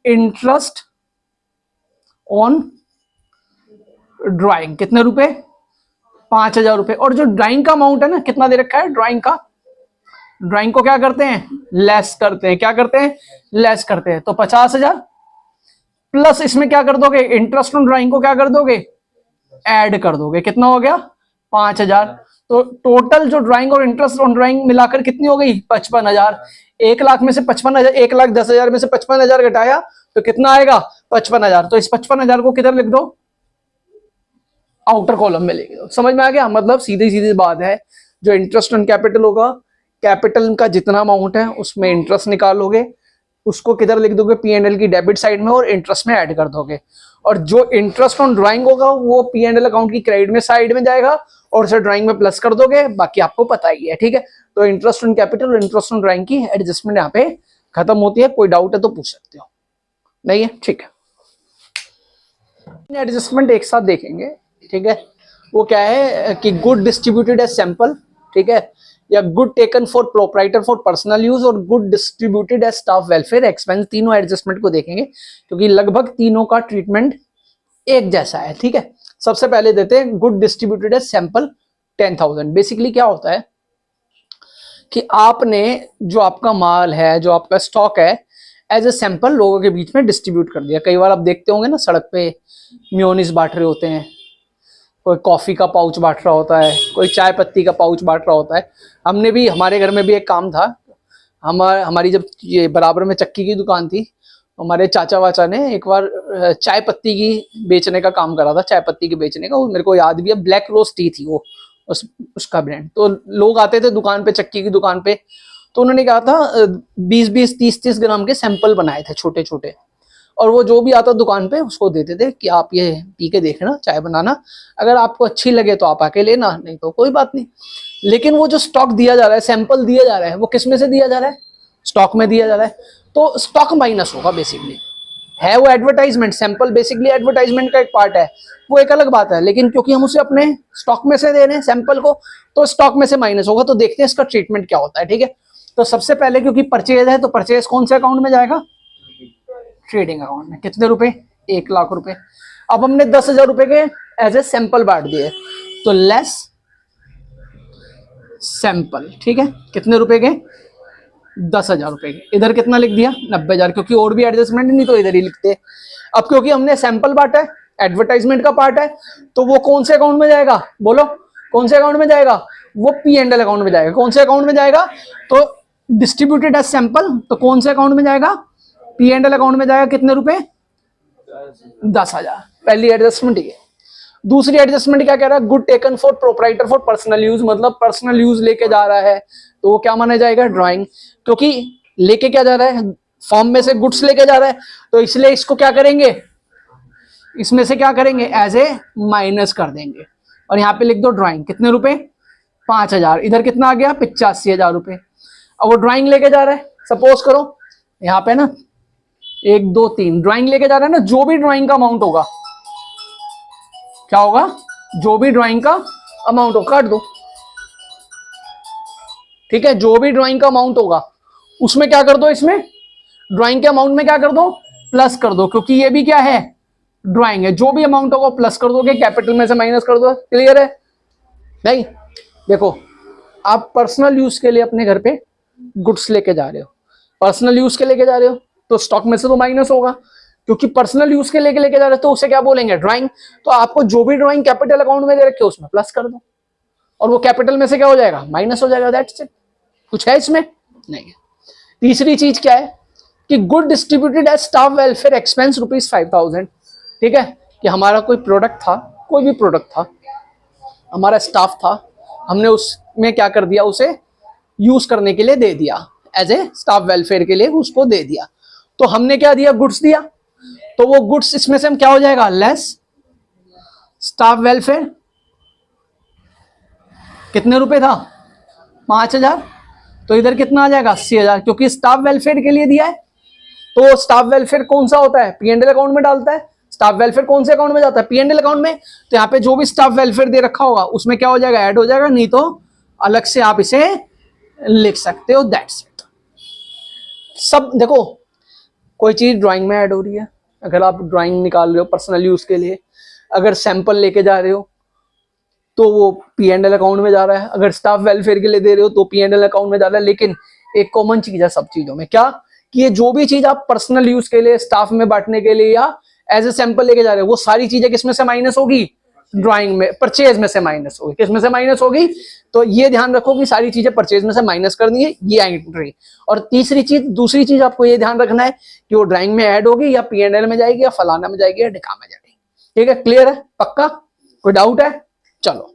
इंटरेस्ट ऑन ड्राइंग, कितने रुपए, 5,000 रुपए। और जो ड्राइंग का अमाउंट है ना, कितना दे रखा है ड्राइंग का, ड्राइंग को क्या करते हैं, लेस करते हैं, क्या करते हैं, लेस करते हैं, तो 50,000 प्लस इसमें क्या कर दोगे, इंटरेस्ट ऑन ड्राइंग को क्या कर दोगे, ऐड कर दोगे, कितना हो गया, 5,000। तो टोटल जो ड्राइंग और इंटरेस्ट ऑन ड्राइंग मिलाकर कितनी हो गई, 55,000। 1,00,000 में से 55,000, 1,10,000 में से 55,000 घटाया तो कितना आएगा, 55,000। तो इस 55,000 को किधर लिख दो, आउटर कॉलम में लिख दो। समझ में आ गया, मतलब सीधी सीधी बात है, जो इंटरेस्ट ऑन कैपिटल होगा, कैपिटल का जितना अमाउंट है उसमें इंटरेस्ट निकालोगे, उसको किधर लिख दोगे, पी एंड एल की डेबिट साइड में, और इंटरेस्ट में ऐड कर दोगे। और जो इंटरेस्ट ऑन ड्राइंग होगा वो पी एंड एल अकाउंट की क्रेडिट में साइड में जाएगा, और उसे ड्राइंग में प्लस कर दोगे, बाकी आपको पता ही है, ठीक है। तो इंटरेस्ट ऑन कैपिटल और इंटरेस्ट ऑन ड्राइंग की एडजस्टमेंट यहाँ पे खत्म होती है। कोई डाउट है तो पूछ सकते हो, नहीं है, ठीक है। एडजस्टमेंट एक साथ देखेंगे, ठीक है। वो क्या है कि गुड डिस्ट्रीब्यूटेड एज सैंपल, ठीक है, या good taken for proprietor for personal use, और good distributed as staff welfare expense. तीनों एडजस्टमेंट को देखेंगे क्योंकि लगभग तीनों का ट्रीटमेंट एक जैसा है, ठीक है। सबसे पहले देते हैं good distributed as sample 10,000। Basically क्या होता है कि आपने जो आपका माल है, जो आपका स्टॉक है, एज ए सैंपल लोगों के बीच में डिस्ट्रीब्यूट कर दिया। कई बार आप देखते होंगे ना, सड़क पे मेयोनीज बांट रहे होते हैं, कोई कॉफी का पाउच बांट रहा होता है, कोई चाय पत्ती का पाउच बांट रहा होता है। हमने भी, हमारे घर में भी एक काम था, हमारी जब ये बराबर में चक्की की दुकान थी, हमारे चाचा वाचा ने एक बार चाय पत्ती की बेचने का काम करा था, चाय पत्ती के बेचने का। मेरे को याद भी है, ब्लैक रोज टी थी वो, उसका ब्रांड। तो लोग आते थे दुकान पे, चक्की की दुकान पे, तो उन्होंने कहा था 20-20, 30-30 ग्राम के सैंपल बनाए थे छोटे छोटे, और वो जो भी आता दुकान पे उसको देते थे कि आप ये पी के देखना, चाय बनाना, अगर आपको अच्छी लगे तो आप आके लेना, नहीं तो कोई बात नहीं। लेकिन वो जो स्टॉक दिया जा रहा है, सैंपल दिया जा रहा है, वो किस में से दिया जा रहा है, स्टॉक में दिया जा रहा है, तो स्टॉक माइनस होगा बेसिकली। है वो एडवर्टाइजमेंट, सैंपल बेसिकली एडवर्टाइजमेंट का एक पार्ट है, वो एक अलग बात है, लेकिन क्योंकि हम उसे अपने स्टॉक में से दे रहे हैं सैंपल को, तो स्टॉक में से माइनस होगा। तो देखते हैं इसका ट्रीटमेंट क्या होता है, ठीक है। तो सबसे पहले क्योंकि परचेज है, तो परचेज कौन से अकाउंट में जाएगा, ट्रेडिंग अकाउंट में। कितने रुपए, 1,00,000 रुपए। अब हमने 10,000 रुपए के एज ए सैंपल बांट दिए, तो लेस सैंपल, ठीक है। कितने रुपए के, 10,000 रुपए के। इधर कितना लिख दिया, 90,000, क्योंकि और भी एडजस्टमेंट नहीं तो इधर ही लिखते। अब क्योंकि हमने सैंपल बांटा है, एडवर्टाइजमेंट का पार्ट है, तो वो कौन से अकाउंट में जाएगा, बोलो कौन से अकाउंट में जाएगा, वो पी एंड एल अकाउंट में जाएगा। कौन से अकाउंट में जाएगा, तो डिस्ट्रीब्यूटेड एज सैंपल, तो कौन से अकाउंट में जाएगा, पी एंड एल अकाउंट में जाएगा। कितने रुपए, 10,000। पहली एडजस्टमेंट ये। दूसरी एडजस्टमेंट क्या कह रहा है, good taken for proprietor for personal use, मतलब पर्सनल यूज लेके जा रहा है, तो वो क्या माना जाएगा, ड्राइंग। क्योंकि लेके क्या जा रहा है, फॉर्म में से गुड्स लेके जा रहा है, तो इसलिए इसको क्या करेंगे, इसमें से क्या करेंगे, एज ए माइनस कर देंगे, और यहाँ पे लिख दो ड्राइंग। कितने रुपए, 5,000। इधर कितना आ गया, 85,000 रुपए। अब वो ड्राइंग लेके जा रहा है, सपोज करो यहाँ पे ना 1 2 3 ड्राइंग लेके जा रहा है ना, जो भी ड्राइंग का अमाउंट होगा, क्या होगा, जो भी ड्राइंग का अमाउंट हो, काट दो, ठीक है। जो भी ड्राइंग का अमाउंट होगा उसमें क्या कर दो, इसमें ड्राइंग के अमाउंट में क्या कर दो, प्लस कर दो, क्योंकि ये भी क्या है, ड्राइंग है। जो भी अमाउंट होगा प्लस कर दोगे, कैपिटल में से माइनस कर दो। क्लियर है नहीं। देखो, आप पर्सनल यूज के लिए अपने घर पे गुड्स लेके जा रहे हो, पर्सनल यूज के लेके जा रहे हो, तो स्टॉक में से तो माइनस होगा, क्योंकि पर्सनल यूज के लेके जा रहे हो तो उसे क्या बोलेंगे, ड्राइंग। तो आपको जो भी ड्राइंग कैपिटल अकाउंट में दे रखे उसमें प्लस कर दो, और वो कैपिटल में से क्या हो जाएगा, माइनस हो जाएगा। That's it. कुछ है इसमें नहीं है। तीसरी चीज क्या है कि good distributed as staff welfare expense ₹5,000। ठीक है, कि हमारा कोई प्रोडक्ट था, कोई भी प्रोडक्ट था, हमारा स्टाफ था, हमने उसमें क्या कर दिया, उसे यूज करने के लिए दे दिया, एज ए स्टाफ वेलफेयर के लिए उसको दे दिया। तो हमने क्या दिया, गुड्स दिया, तो वो गुड्स इसमें से हम क्या हो जाएगा, लेस स्टाफ वेलफेयर। कितने रुपए था, 5,000, तो इधर कितना आ जाएगा, 80,000, क्योंकि स्टाफ वेलफेयर के लिए दिया है। तो स्टाफ वेलफेयर कौन सा होता है, पीएनएल अकाउंट में डालता है। स्टाफ वेलफेयर कौन से अकाउंट में जाता है, पीएनएल अकाउंट में। तो यहाँ पे जो भी स्टाफ वेलफेयर दे रखा होगा उसमें क्या हो जाएगा, ऐड हो जाएगा, नहीं तो अलग से आप इसे लिख सकते हो। That's it. सब देखो, कोई चीज ड्राइंग में ऐड हो रही है, अगर आप ड्राइंग निकाल रहे हो पर्सनल यूज के लिए, अगर सैंपल लेके जा रहे हो तो वो पीएनएल अकाउंट में जा रहा है, अगर स्टाफ वेलफेयर के लिए दे रहे हो तो पीएनएल अकाउंट में जा रहा है। लेकिन एक कॉमन चीज है सब चीजों में, क्या, कि ये जो भी चीज आप पर्सनल यूज के लिए, स्टाफ में बांटने के लिए या एज ए सैंपल लेके जा रहे हो, वो सारी चीजें किसमें से माइनस होगी, ड्राइंग में, परचेज में से माइनस होगी। किसमें से माइनस होगी, तो ये ध्यान रखो कि सारी चीजें परचेज में से माइनस करनी है, ये एंट्री। और तीसरी चीज, दूसरी चीज आपको ये ध्यान रखना है कि वो ड्राइंग में ऐड होगी या पीएनएल में जाएगी या फलाना में जाएगी या ढिका में जाएगी। ठीक है, क्लियर है, पक्का, कोई डाउट है, चलो।